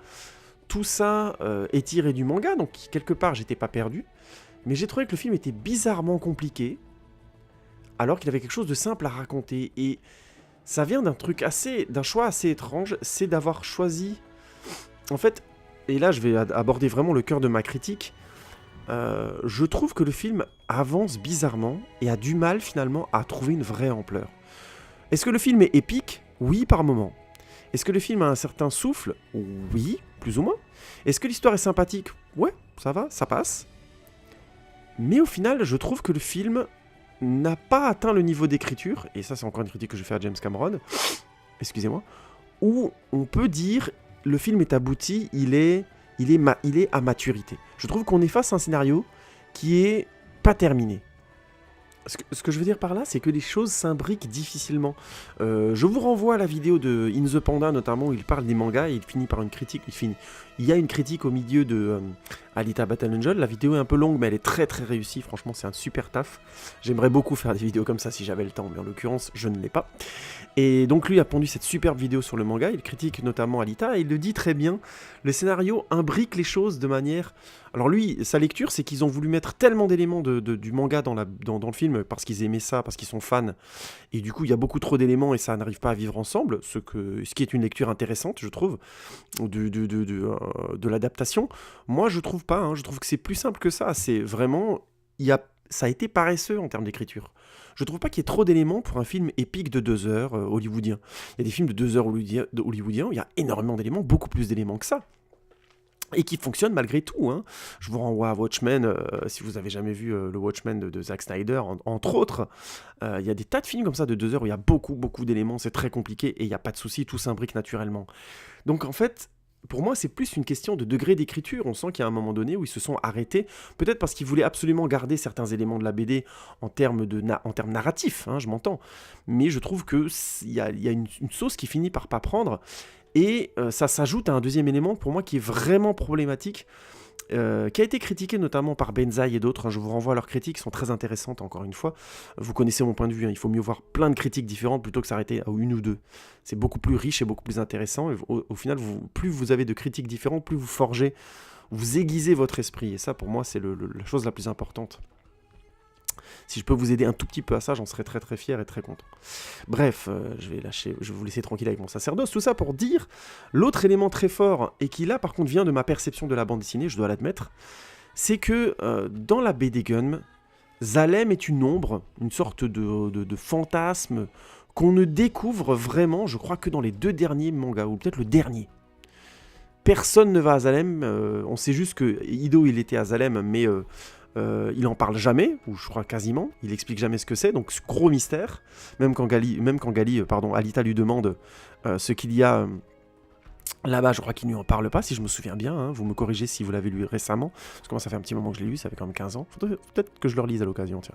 Tout ça est tiré du manga, donc quelque part j'étais pas perdu, mais j'ai trouvé que le film était bizarrement compliqué, alors qu'il avait quelque chose de simple à raconter, et ça vient d'un choix assez étrange, c'est d'avoir choisi, en fait, et là je vais aborder vraiment le cœur de ma critique. Je trouve que le film avance bizarrement et a du mal finalement à trouver une vraie ampleur. Est-ce que le film est épique? Oui, par moments. Est-ce que le film a un certain souffle? Oui, plus ou moins. Est-ce que l'histoire est sympathique? Ouais, ça va, ça passe. Mais au final, je trouve que le film n'a pas atteint le niveau d'écriture, et ça c'est encore une critique que je fais à James Cameron, excusez-moi, où on peut dire le film est abouti, il est à maturité. Je trouve qu'on est face à un scénario qui est pas terminé. Ce que je veux dire par là, c'est que les choses s'imbriquent difficilement. Je vous renvoie à la vidéo de In The Panda, notamment, où il parle des mangas, et il finit par une critique, Il y a une critique au milieu de Alita Battle Angel. La vidéo est un peu longue, mais elle est très très réussie. Franchement, c'est un super taf. J'aimerais beaucoup faire des vidéos comme ça si j'avais le temps, mais en l'occurrence, je ne l'ai pas. Et donc lui a pondu cette superbe vidéo sur le manga. Il critique notamment Alita et il le dit très bien. Le scénario imbrique les choses de manière... Alors lui, sa lecture, c'est qu'ils ont voulu mettre tellement d'éléments du manga dans le film parce qu'ils aimaient ça, parce qu'ils sont fans. Et du coup, il y a beaucoup trop d'éléments et ça n'arrive pas à vivre ensemble, ce qui est une lecture intéressante, je trouve, de l'adaptation. Moi, je trouve pas, hein, je trouve que c'est plus simple que ça. C'est vraiment... ça a été paresseux en termes d'écriture. Je trouve pas qu'il y ait trop d'éléments pour un film épique de 2 heures hollywoodien. Il y a des films de 2 heures hollywoodiens où il y a énormément d'éléments, beaucoup plus d'éléments que ça. Et qui fonctionnent malgré tout. Hein. Je vous renvoie à Watchmen, si vous avez jamais vu le Watchmen de Zack Snyder, entre autres. Il y a des tas de films comme ça de 2 heures où il y a beaucoup d'éléments, c'est très compliqué et il n'y a pas de souci, tout s'imbrique naturellement. Donc en fait, pour moi, c'est plus une question de degré d'écriture. On sent qu'il y a un moment donné où ils se sont arrêtés, peut-être parce qu'ils voulaient absolument garder certains éléments de la BD en termes narratifs, hein, je m'entends. Mais je trouve qu'il y a une sauce qui finit par pas prendre. Et ça s'ajoute à un deuxième élément pour moi qui est vraiment problématique, qui a été critiqué notamment par Benzaï et d'autres. Hein, je vous renvoie à leurs critiques, qui sont très intéressantes encore une fois. Vous connaissez mon point de vue, hein, il faut mieux voir plein de critiques différentes plutôt que s'arrêter à une ou deux. C'est beaucoup plus riche et beaucoup plus intéressant. Et au final, plus vous avez de critiques différentes, plus vous forgez, vous aiguisez votre esprit. Et ça, pour moi, c'est la chose la plus importante. Si je peux vous aider un tout petit peu à ça, j'en serais très très fier et très content. Bref, je vais vous laisser tranquille avec mon sacerdoce. Tout ça pour dire, l'autre élément très fort, et qui là par contre vient de ma perception de la bande dessinée, je dois l'admettre, c'est que dans la BD Gun, Zalem est une ombre, une sorte de fantasme qu'on ne découvre vraiment, je crois, que dans les 2 derniers mangas, ou peut-être le dernier. Personne ne va à Zalem, on sait juste que Ido il était à Zalem, mais... il en parle jamais, ou je crois quasiment, il explique jamais ce que c'est, donc gros mystère, même quand Alita lui demande ce qu'il y a là-bas, je crois qu'il ne lui en parle pas, si je me souviens bien, hein, vous me corrigez si vous l'avez lu récemment, parce que moi ça fait un petit moment que je l'ai lu, ça fait quand même 15 ans, faudrait peut-être que je le relise à l'occasion, tiens.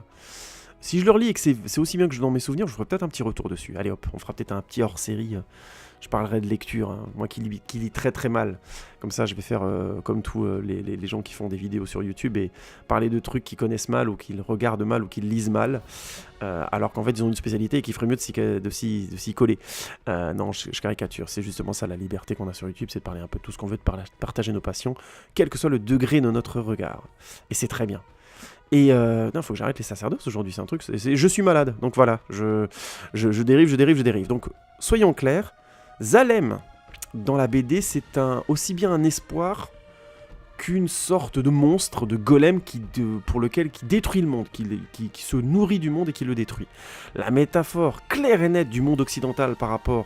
Si je le relis et que c'est aussi bien que dans mes souvenirs, je ferai peut-être un petit retour dessus, allez hop, on fera peut-être un petit hors-série, je parlerai de lecture, hein. Moi qui lis très très mal. Comme ça, je vais faire comme tous les gens qui font des vidéos sur YouTube et parler de trucs qu'ils connaissent mal ou qu'ils regardent mal ou qu'ils lisent mal, alors qu'en fait ils ont une spécialité et qu'il ferait mieux de s'y coller. Non, je caricature, c'est justement ça la liberté qu'on a sur YouTube, c'est de parler un peu de tout ce qu'on veut, de partager nos passions, quel que soit le degré de notre regard. Et c'est très bien. Et non, faut que j'arrête les sacerdoces aujourd'hui, c'est un truc, je suis malade, donc voilà, je dérive. Donc, soyons clairs, Zalem, dans la BD, c'est aussi bien un espoir qu'une sorte de monstre, de golem qui détruit le monde, qui se nourrit du monde et qui le détruit. La métaphore claire et nette du monde occidental par rapport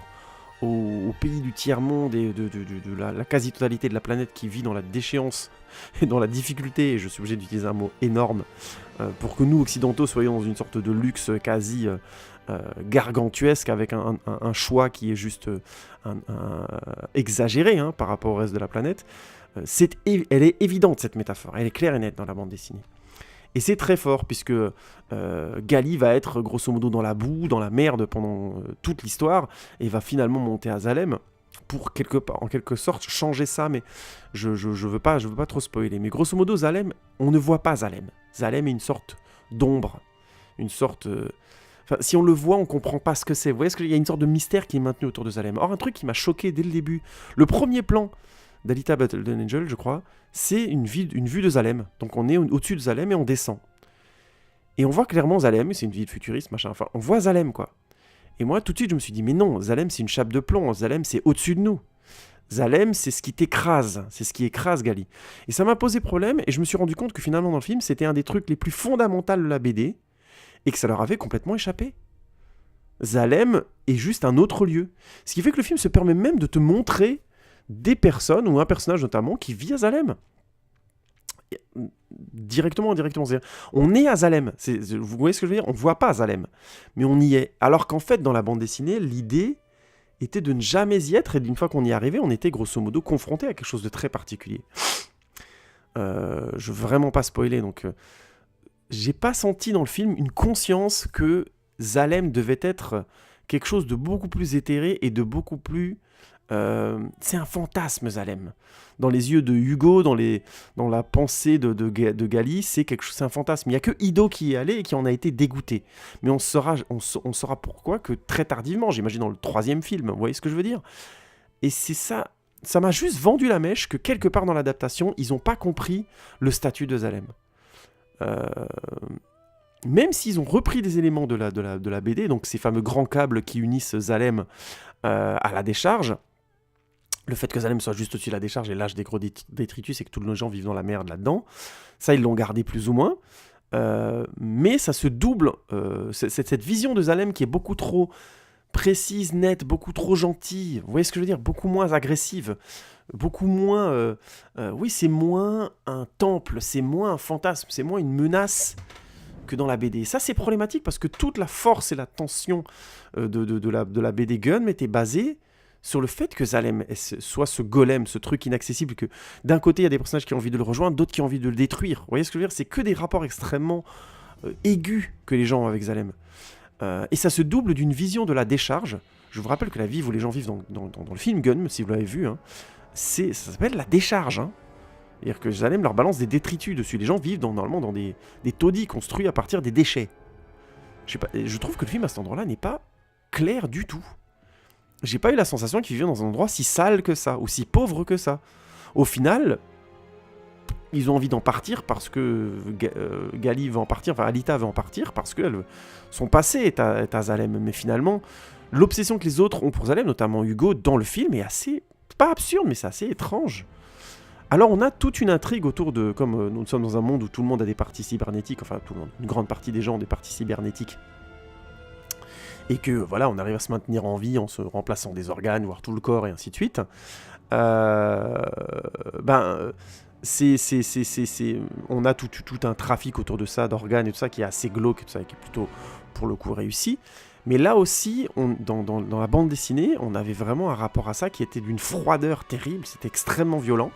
au pays du tiers-monde et de la quasi-totalité de la planète qui vit dans la déchéance et dans la difficulté, et je suis obligé d'utiliser un mot énorme, pour que nous, occidentaux, soyons dans une sorte de luxe quasi gargantuesque, avec un choix qui est juste exagéré, hein, par rapport au reste de la planète. Elle est évidente, cette métaphore, elle est claire et nette dans la bande dessinée. Et c'est très fort, puisque Gali va être grosso modo dans la boue, dans la merde pendant toute l'histoire, et va finalement monter à Zalem pour en quelque sorte changer ça, mais je veux pas trop spoiler. Mais grosso modo, Zalem, on ne voit pas Zalem. Zalem est une sorte d'ombre, une sorte... si on le voit, on comprend pas ce que c'est. Vous voyez, il y a une sorte de mystère qui est maintenu autour de Zalem. Or, un truc qui m'a choqué dès le début, le premier plan d'Alita Battle Angel, je crois, c'est une vue de Zalem. Donc on est au-dessus de Zalem et on descend. Et on voit clairement Zalem, c'est une ville futuriste, machin, enfin, on voit Zalem, quoi. Et moi, tout de suite, je me suis dit, mais non, Zalem, c'est une chape de plomb, Zalem, c'est au-dessus de nous. Zalem, c'est ce qui t'écrase, c'est ce qui écrase Gali. Et ça m'a posé problème, et je me suis rendu compte que finalement, dans le film, c'était un des trucs les plus fondamentaux de la BD, et que ça leur avait complètement échappé. Zalem est juste un autre lieu. Ce qui fait que le film se permet même de te montrer des personnes, ou un personnage notamment, qui vit à Zalem. Directement, indirectement. On est à Zalem. Vous voyez ce que je veux dire ? On ne voit pas Zalem, mais on y est. Alors qu'en fait, dans la bande dessinée, l'idée était de ne jamais y être, et d'une fois qu'on y arrivait, on était grosso modo confronté à quelque chose de très particulier. Je veux vraiment pas spoiler, donc j'ai pas senti dans le film une conscience que Zalem devait être quelque chose de beaucoup plus éthéré et de beaucoup plus C'est un fantasme, Zalem. Dans les yeux de Hugo, dans la pensée de Gali, c'est un fantasme. Il n'y a que Ido qui y est allé et qui en a été dégoûté. Mais on saura pourquoi que très tardivement, j'imagine dans le 3e film, vous voyez ce que je veux dire? Et c'est ça m'a juste vendu la mèche que quelque part dans l'adaptation, ils n'ont pas compris le statut de Zalem. Même s'ils ont repris des éléments de la BD, donc ces fameux grands câbles qui unissent Zalem à la décharge, le fait que Zalem soit juste au-dessus de la décharge et lâche des gros détritus et que tous les gens vivent dans la merde là-dedans, ça ils l'ont gardé plus ou moins, mais ça se double, cette vision de Zalem qui est beaucoup trop précise, nette, beaucoup trop gentille, vous voyez ce que je veux dire, beaucoup moins agressive, beaucoup moins... oui, c'est moins un temple, c'est moins un fantasme, c'est moins une menace que dans la BD. Ça, c'est problématique parce que toute la force et la tension de la BD Gun était basée sur le fait que Zalem soit ce golem, ce truc inaccessible, que d'un côté, il y a des personnages qui ont envie de le rejoindre, d'autres qui ont envie de le détruire. Vous voyez ce que je veux dire? C'est que des rapports extrêmement aigus que les gens ont avec Zalem. Et ça se double d'une vision de la décharge. Je vous rappelle que la vie où les gens vivent dans le film Gun, si vous l'avez vu, hein, ça s'appelle la décharge. Hein. C'est-à-dire que Zalem leur balance des détritus dessus. Les gens vivent normalement dans des taudis construits à partir des déchets. Je trouve que le film à cet endroit-là n'est pas clair du tout. J'ai pas eu la sensation qu'ils vivaient dans un endroit si sale que ça, ou si pauvre que ça. Au final, ils ont envie d'en partir parce que Gali veut en partir, enfin Alita veut en partir parce que son passé est à Zalem. Mais finalement, l'obsession que les autres ont pour Zalem, notamment Hugo, dans le film, est assez... pas absurde, mais c'est assez étrange. Alors on a toute une intrigue autour de... Comme nous sommes dans un monde où tout le monde a des parties cybernétiques, enfin tout le monde, une grande partie des gens ont des parties cybernétiques, et que voilà, on arrive à se maintenir en vie en se remplaçant des organes, voire tout le corps, et ainsi de suite. On a tout un trafic autour de ça, d'organes et tout ça, qui est assez glauque, tout ça, qui est plutôt, pour le coup, réussi. Mais là aussi, dans la bande dessinée, on avait vraiment un rapport à ça qui était d'une froideur terrible, c'était extrêmement violent.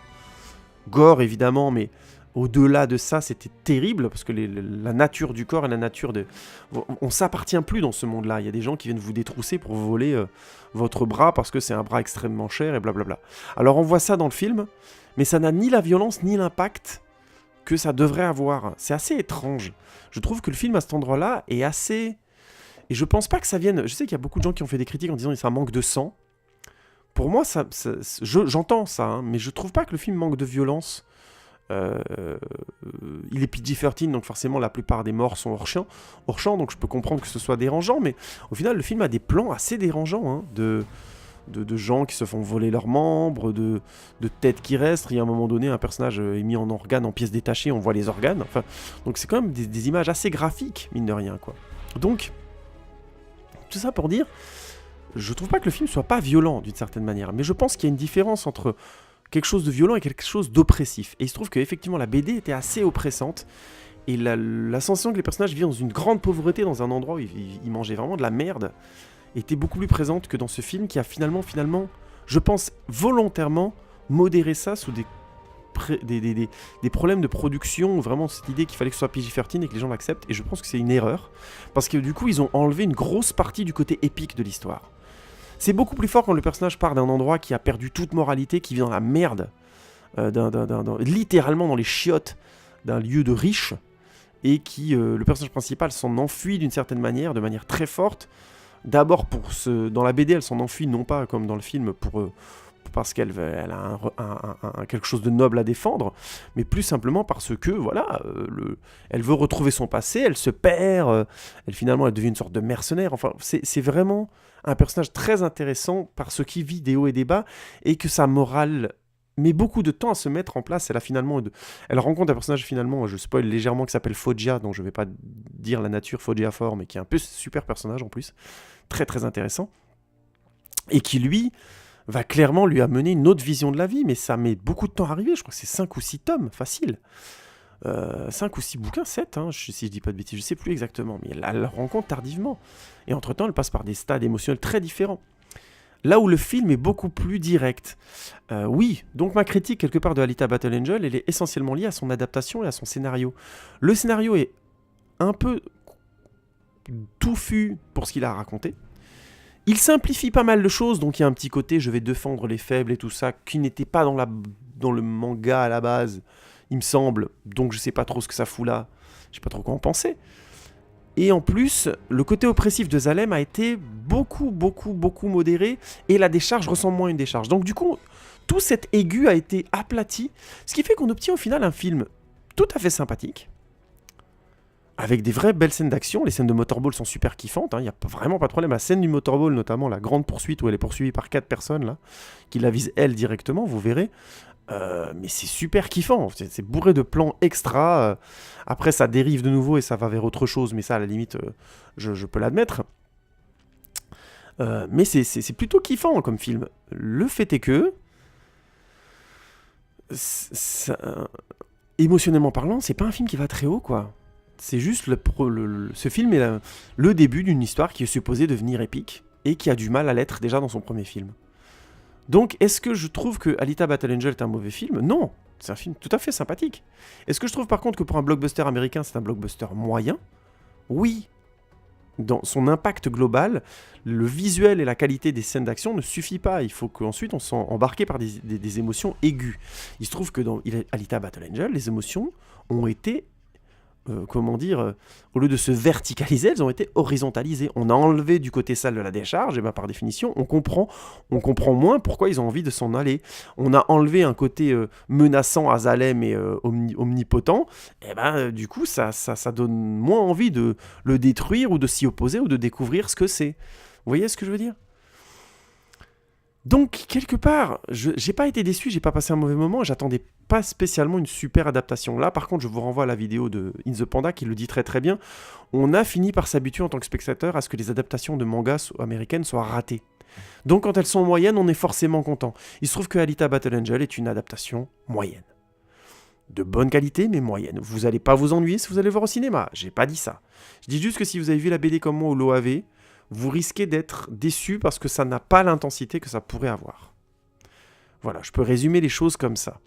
Gore, évidemment, mais au-delà de ça, c'était terrible, parce que la nature du corps et la nature de... On s'appartient plus dans ce monde-là. Il y a des gens qui viennent vous détrousser pour vous voler votre bras, parce que c'est un bras extrêmement cher, et blablabla. Alors on voit ça dans le film, mais ça n'a ni la violence, ni l'impact que ça devrait avoir. C'est assez étrange. Je trouve que le film, à cet endroit-là, est assez... Et je pense pas que ça vienne... Je sais qu'il y a beaucoup de gens qui ont fait des critiques en disant que ça manque de sang. Pour moi, j'entends ça, hein, mais je trouve pas que le film manque de violence. Il est PG-13, donc forcément la plupart des morts sont hors champ, donc je peux comprendre que ce soit dérangeant, mais au final le film a des plans assez dérangeants, hein, de gens qui se font voler leurs membres, de têtes qui restent. Il y a un moment donné, un personnage est mis en organes, en pièces détachées, on voit les organes, enfin, donc c'est quand même des images assez graphiques, mine de rien, quoi. Donc, tout ça pour dire, je trouve pas que le film soit pas violent d'une certaine manière, mais je pense qu'il y a une différence entre quelque chose de violent et quelque chose d'oppressif. Et il se trouve qu'effectivement la BD était assez oppressante, et la sensation que les personnages vivaient dans une grande pauvreté, dans un endroit où ils mangeaient vraiment de la merde, était beaucoup plus présente que dans ce film qui a finalement, je pense volontairement modéré ça sous des problèmes de production, vraiment cette idée qu'il fallait que ce soit PG-13 et que les gens l'acceptent, et je pense que c'est une erreur, parce que du coup ils ont enlevé une grosse partie du côté épique de l'histoire. C'est beaucoup plus fort quand le personnage part d'un endroit qui a perdu toute moralité, qui vit dans la merde, littéralement dans les chiottes d'un lieu de riches, et qui, le personnage principal s'en enfuit d'une certaine manière, de manière très forte. D'abord, dans la BD, elle s'en enfuit non pas comme dans le film, parce qu'elle a quelque chose de noble à défendre, mais plus simplement parce que, voilà, elle veut retrouver son passé, elle se perd, finalement elle devient une sorte de mercenaire. Enfin, c'est vraiment un personnage très intéressant parce qu'il vit des hauts et des bas, et que sa morale met beaucoup de temps à se mettre en place. Elle rencontre un personnage, finalement, je spoil légèrement, qui s'appelle Foggia, donc je vais pas dire la nature, Foggia fort, mais qui est un peu super personnage en plus, très très intéressant, et qui lui va clairement lui amener une autre vision de la vie, mais ça met beaucoup de temps à arriver. Je crois que c'est 5 ou 6 tomes, facile. 5 ou 6 bouquins, 7, hein, si je dis pas de bêtises, je sais plus exactement, mais elle la rencontre tardivement. Et entre-temps, elle passe par des stades émotionnels très différents. Là où le film est beaucoup plus direct. Oui, donc ma critique, quelque part, de Alita Battle Angel, elle est essentiellement liée à son adaptation et à son scénario. Le scénario est un peu touffu pour ce qu'il a raconté. Il simplifie pas mal de choses, donc il y a un petit côté je vais défendre les faibles et tout ça, qui n'était pas dans le manga à la base, il me semble, donc je sais pas trop ce que ça fout là, je sais pas trop quoi en penser. Et en plus, le côté oppressif de Zalem a été beaucoup modéré, et la décharge ressemble moins à une décharge. Donc du coup, tout cet aigu a été aplati, ce qui fait qu'on obtient au final un film tout à fait sympathique, avec des vraies belles scènes d'action. Les scènes de motorball sont super kiffantes, il n'y a vraiment pas de problème. La scène du motorball, notamment la grande poursuite où elle est poursuivie par 4 personnes, là, qui la visent elle directement, vous verrez. Mais c'est super kiffant, c'est bourré de plans extra. Après, ça dérive de nouveau et ça va vers autre chose, mais ça, à la limite, je peux l'admettre. Mais c'est plutôt kiffant comme film. Le fait est que, émotionnellement parlant, c'est pas un film qui va très haut, quoi. C'est juste ce film est le début d'une histoire qui est supposée devenir épique et qui a du mal à l'être déjà dans son premier film. Donc, est-ce que je trouve que Alita Battle Angel est un mauvais film ? Non, c'est un film tout à fait sympathique. Est-ce que je trouve par contre que pour un blockbuster américain, c'est un blockbuster moyen ? Oui. Dans son impact global, le visuel et la qualité des scènes d'action ne suffit pas. Il faut qu'ensuite on soit embarqué par des émotions aiguës. Il se trouve que dans Alita Battle Angel, les émotions ont été... au lieu de se verticaliser, elles ont été horizontalisées. On a enlevé du côté sale de la décharge, et ben par définition, on comprend moins pourquoi ils ont envie de s'en aller. On a enlevé un côté menaçant à Zalem et omnipotent, et ben du coup, ça donne moins envie de le détruire ou de s'y opposer ou de découvrir ce que c'est. Vous voyez ce que je veux dire ? Donc, quelque part, j'ai pas été déçu, j'ai pas passé un mauvais moment, j'attendais pas spécialement une super adaptation. Là, par contre, je vous renvoie à la vidéo de In the Panda qui le dit très très bien. On a fini par s'habituer en tant que spectateur à ce que les adaptations de mangas américaines soient ratées. Donc, quand elles sont moyennes, on est forcément content. Il se trouve que Alita Battle Angel est une adaptation moyenne. De bonne qualité, mais moyenne. Vous allez pas vous ennuyer si vous allez voir au cinéma, j'ai pas dit ça. Je dis juste que si vous avez vu la BD comme moi ou l'OAV, vous risquez d'être déçu parce que ça n'a pas l'intensité que ça pourrait avoir. Voilà, je peux résumer les choses comme ça.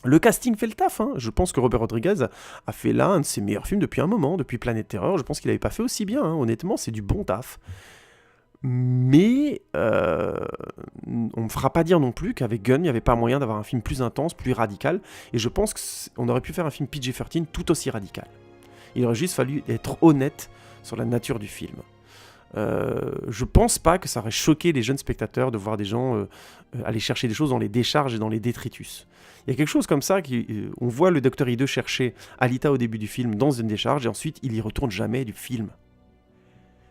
Le casting fait le taf, Je pense que Robert Rodriguez a fait là un de ses meilleurs films depuis un moment, depuis Planète Terreur. Je pense qu'il n'avait pas fait aussi bien, honnêtement, c'est du bon taf. Mais on me fera pas dire non plus qu'avec Gunn, il n'y avait pas moyen d'avoir un film plus intense, plus radical. Et je pense qu'on aurait pu faire un film PG-13 tout aussi radical. Il aurait juste fallu être honnête sur la nature du film. Je pense pas que ça aurait choqué les jeunes spectateurs de voir des gens aller chercher des choses dans les décharges et dans les détritus. Il y a quelque chose comme ça, on voit le Dr. Hideux chercher Alita au début du film dans une décharge et ensuite il y retourne jamais du film.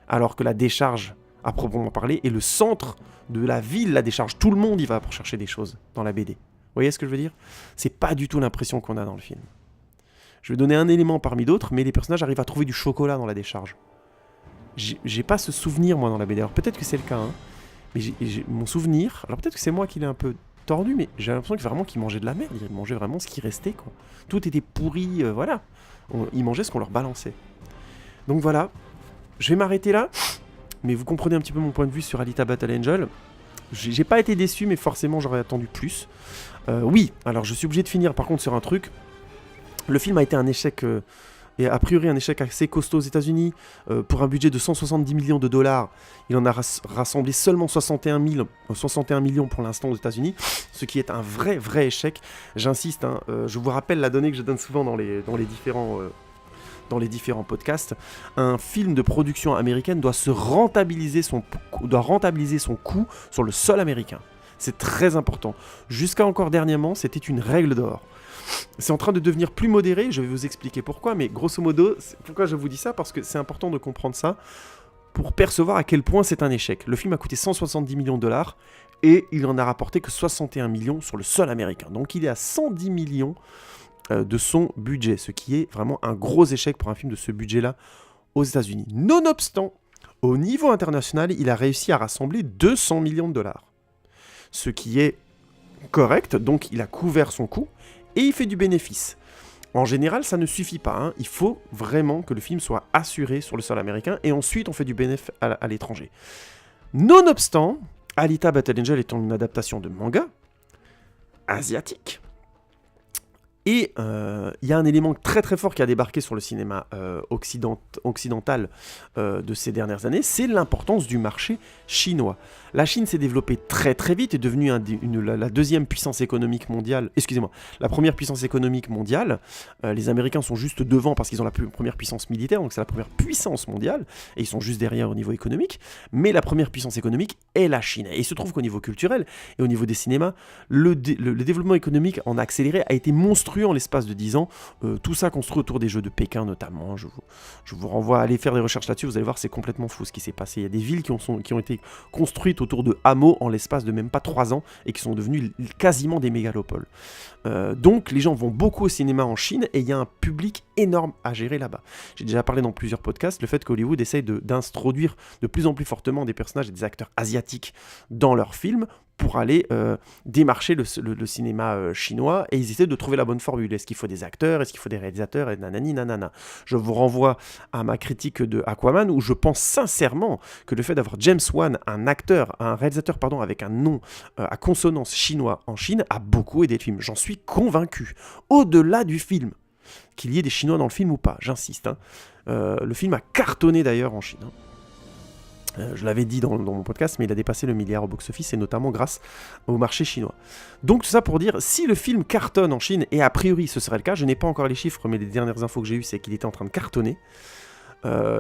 Alors que la décharge, à proprement parler, est le centre de la ville, la décharge. Tout le monde y va pour chercher des choses dans la BD. Vous voyez ce que je veux dire ? C'est pas du tout l'impression qu'on a dans le film. Je vais donner un élément parmi d'autres, mais les personnages arrivent à trouver du chocolat dans la décharge. J'ai pas ce souvenir, moi, dans la BD. Alors, peut-être que c'est le cas, mais mon souvenir... Alors, peut-être que c'est moi qui l'ai un peu tordu, mais j'ai l'impression qu'ils mangeaient de la merde. Ils mangeaient vraiment ce qui restait, quoi. Tout était pourri, voilà. Ils mangeaient ce qu'on leur balançait. Donc, voilà. Je vais m'arrêter là. Mais vous comprenez un petit peu mon point de vue sur Alita Battle Angel. J'ai pas été déçu, mais forcément, j'aurais attendu plus. Oui, alors, je suis obligé de finir, par contre, sur un truc. Le film a été un échec... et a priori un échec assez costaud aux États-Unis. Pour un budget de 170 millions de dollars, il en a rassemblé seulement 61 millions pour l'instant aux États-Unis, ce qui est un vrai échec. J'insiste, je vous rappelle la donnée que je donne souvent dans les différents podcasts. Un film de production américaine doit rentabiliser son coût sur le sol américain. C'est très important. Jusqu'à encore dernièrement, c'était une règle d'or. C'est en train de devenir plus modéré, je vais vous expliquer pourquoi, mais grosso modo, pourquoi je vous dis ça ? Parce que c'est important de comprendre ça pour percevoir à quel point c'est un échec. Le film a coûté 170 millions de dollars et il en a rapporté que 61 millions sur le sol américain. Donc il est à 110 millions de son budget, ce qui est vraiment un gros échec pour un film de ce budget-là aux États-Unis. Nonobstant, au niveau international, il a réussi à rassembler 200 millions de dollars. Ce qui est correct, donc il a couvert son coût. Et il fait du bénéfice. En général, ça ne suffit pas. Il faut vraiment que le film soit assuré sur le sol américain et ensuite on fait du bénéfice à l'étranger. Nonobstant, Alita Battle Angel étant une adaptation de manga asiatique, Et il y a un élément très très fort qui a débarqué sur le cinéma occidental de ces dernières années, c'est l'importance du marché chinois. La Chine s'est développée très très vite, est devenue la deuxième puissance économique mondiale, excusez-moi, la première puissance économique mondiale. Les Américains sont juste devant parce qu'ils ont la première puissance militaire, donc c'est la première puissance mondiale, et ils sont juste derrière au niveau économique, mais la première puissance économique est la Chine. Et il se trouve qu'au niveau culturel et au niveau des cinémas, le développement économique en accéléré a été monstrueux en l'espace de 10 ans, tout ça construit autour des Jeux de Pékin notamment. Je vous renvoie à aller faire des recherches là-dessus, vous allez voir, c'est complètement fou ce qui s'est passé. Il y a des villes qui ont été construites autour de hameaux en l'espace de même pas 3 ans et qui sont devenues quasiment des mégalopoles. Donc les gens vont beaucoup au cinéma en Chine et il y a un public énorme à gérer là-bas. J'ai déjà parlé dans plusieurs podcasts, le fait qu'Hollywood essaye d'introduire de plus en plus fortement des personnages et des acteurs asiatiques dans leurs films pour aller démarcher le cinéma chinois, et ils essaient de trouver la bonne formule. Est-ce qu'il faut des acteurs, est-ce qu'il faut des réalisateurs, et nanani nanana. Je vous renvoie à ma critique de Aquaman, où je pense sincèrement que le fait d'avoir James Wan, un réalisateur avec un nom à consonance chinois en Chine, a beaucoup aidé le film. J'en suis convaincu. Au-delà du film, qu'il y ait des Chinois dans le film ou pas, j'insiste. Hein. Le film a cartonné d'ailleurs en Chine. Hein. Je l'avais dit dans mon podcast, mais il a dépassé le milliard au box-office, et notamment grâce au marché chinois. Donc tout ça pour dire, si le film cartonne en Chine, et a priori ce serait le cas, je n'ai pas encore les chiffres, mais les dernières infos que j'ai eues, c'est qu'il était en train de cartonner.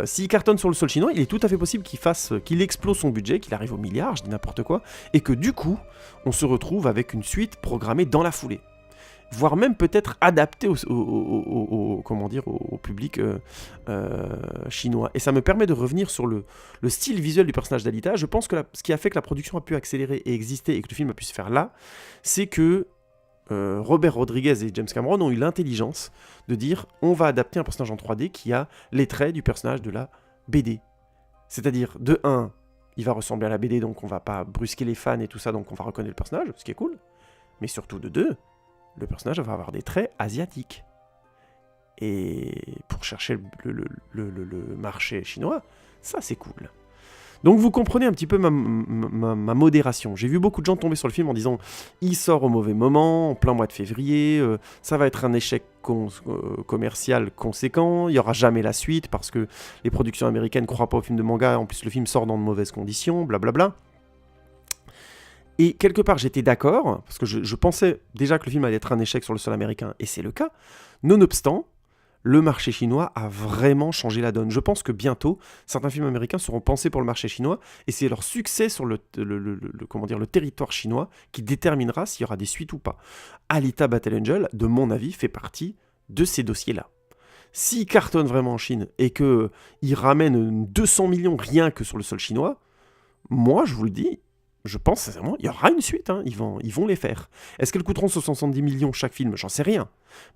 S'il cartonne sur le sol chinois, il est tout à fait possible qu'il explose son budget, qu'il arrive au milliard, je dis n'importe quoi, et que du coup, on se retrouve avec une suite programmée dans la foulée. Voire même peut-être adapté au public chinois. Et ça me permet de revenir sur le style visuel du personnage d'Alita. Je pense que ce qui a fait que la production a pu accélérer et exister, et que le film a pu se faire là, c'est que Robert Rodriguez et James Cameron ont eu l'intelligence de dire on va adapter un personnage en 3D qui a les traits du personnage de la BD. C'est-à-dire, de 1, il va ressembler à la BD, donc on va pas brusquer les fans et tout ça, donc on va reconnaître le personnage, ce qui est cool. Mais surtout de 2, le personnage va avoir des traits asiatiques. Et pour chercher le marché chinois, ça c'est cool. Donc vous comprenez un petit peu ma modération. J'ai vu beaucoup de gens tomber sur le film en disant il sort au mauvais moment, en plein mois de février, ça va être un échec commercial conséquent, il n'y aura jamais la suite parce que les productions américaines ne croient pas au film de manga, en plus le film sort dans de mauvaises conditions, blablabla. Et quelque part, j'étais d'accord, parce que je pensais déjà que le film allait être un échec sur le sol américain, et c'est le cas. Nonobstant, le marché chinois a vraiment changé la donne. Je pense que bientôt, certains films américains seront pensés pour le marché chinois, et c'est leur succès sur le territoire chinois qui déterminera s'il y aura des suites ou pas. Alita Battle Angel, de mon avis, fait partie de ces dossiers-là. S'il cartonne vraiment en Chine, et qu'il ramène 200 millions rien que sur le sol chinois, moi, je vous le dis, je pense sincèrement, il y aura une suite, hein. Ils vont les faire. Est-ce qu'elles coûteront 70 millions chaque film? J'en sais rien.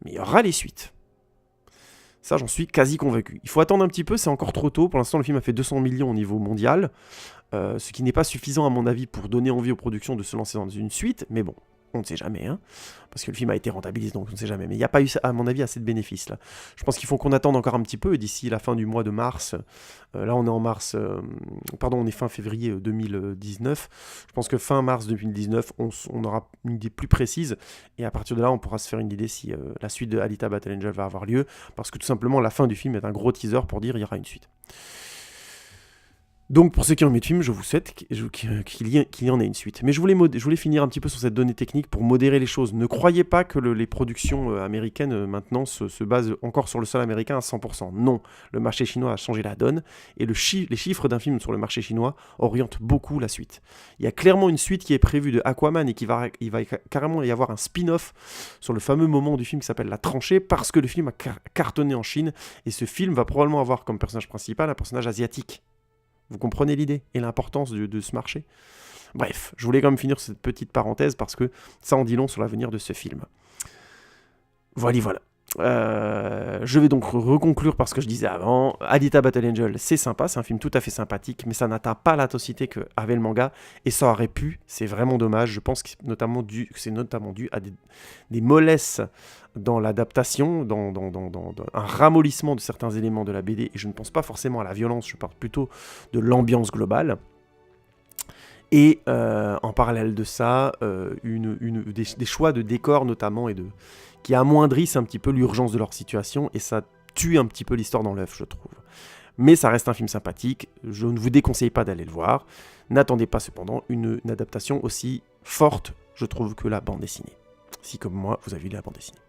Mais il y aura les suites. Ça, j'en suis quasi convaincu. Il faut attendre un petit peu, c'est encore trop tôt. Pour l'instant, le film a fait 200 millions au niveau mondial, ce qui n'est pas suffisant à mon avis pour donner envie aux productions de se lancer dans une suite, mais bon. On ne sait jamais, hein, parce que le film a été rentabilisé, donc on ne sait jamais. Mais il n'y a pas eu, à mon avis, assez de bénéfices, là. Je pense qu'il faut qu'on attende encore un petit peu, et d'ici la fin du mois de mars, là on est en mars, on est fin février 2019, je pense que fin mars 2019, on aura une idée plus précise, et à partir de là, on pourra se faire une idée si la suite de Alita Battle Angel va avoir lieu, parce que tout simplement, la fin du film est un gros teaser pour dire qu'il y aura une suite. Donc pour ceux qui ont aimé le film, je vous souhaite qu'il y en ait une suite. Mais je voulais finir un petit peu sur cette donnée technique pour modérer les choses. Ne croyez pas que les productions américaines maintenant se basent encore sur le sol américain à 100%. Non, le marché chinois a changé la donne, et les chiffres d'un film sur le marché chinois orientent beaucoup la suite. Il y a clairement une suite qui est prévue de Aquaman, et il va carrément y avoir un spin-off sur le fameux moment du film qui s'appelle La Tranchée, parce que le film a cartonné en Chine, et ce film va probablement avoir comme personnage principal un personnage asiatique. Vous comprenez l'idée et l'importance de ce marché? Bref, je voulais quand même finir cette petite parenthèse parce que ça en dit long sur l'avenir de ce film. Voilà. Je vais donc reconclure par ce que je disais avant. Alita Battle Angel, c'est sympa, c'est un film tout à fait sympathique, mais ça n'atteint pas l'intensité qu'avait le manga, et ça aurait pu, c'est vraiment dommage. Je pense que c'est notamment dû à des mollesses dans l'adaptation, dans un ramollissement de certains éléments de la BD, et je ne pense pas forcément à la violence, je parle plutôt de l'ambiance globale. Et en parallèle de ça, des choix de décors notamment qui amoindrissent un petit peu l'urgence de leur situation, et ça tue un petit peu l'histoire dans l'œuf, je trouve. Mais ça reste un film sympathique, je ne vous déconseille pas d'aller le voir. N'attendez pas cependant une adaptation aussi forte, je trouve, que la bande dessinée. Si comme moi, vous avez lu la bande dessinée.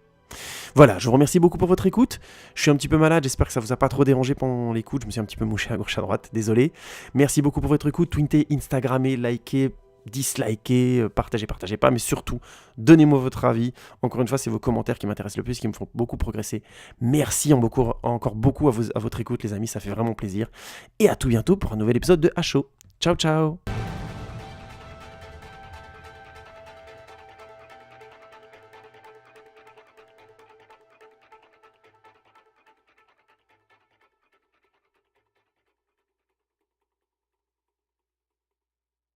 Voilà, je vous remercie beaucoup pour votre écoute. Je suis un petit peu malade, j'espère que ça vous a pas trop dérangé pendant l'écoute. Je me suis un petit peu mouché à gauche à droite, désolé. Merci beaucoup pour votre écoute. Tweetez, Instagrammez, likez, dislikez, partagez pas, mais surtout, donnez-moi votre avis. Encore une fois, c'est vos commentaires qui m'intéressent le plus, qui me font beaucoup progresser. Merci encore beaucoup à votre écoute, les amis, ça fait vraiment plaisir. Et à tout bientôt pour un nouvel épisode de HO. Ciao, ciao!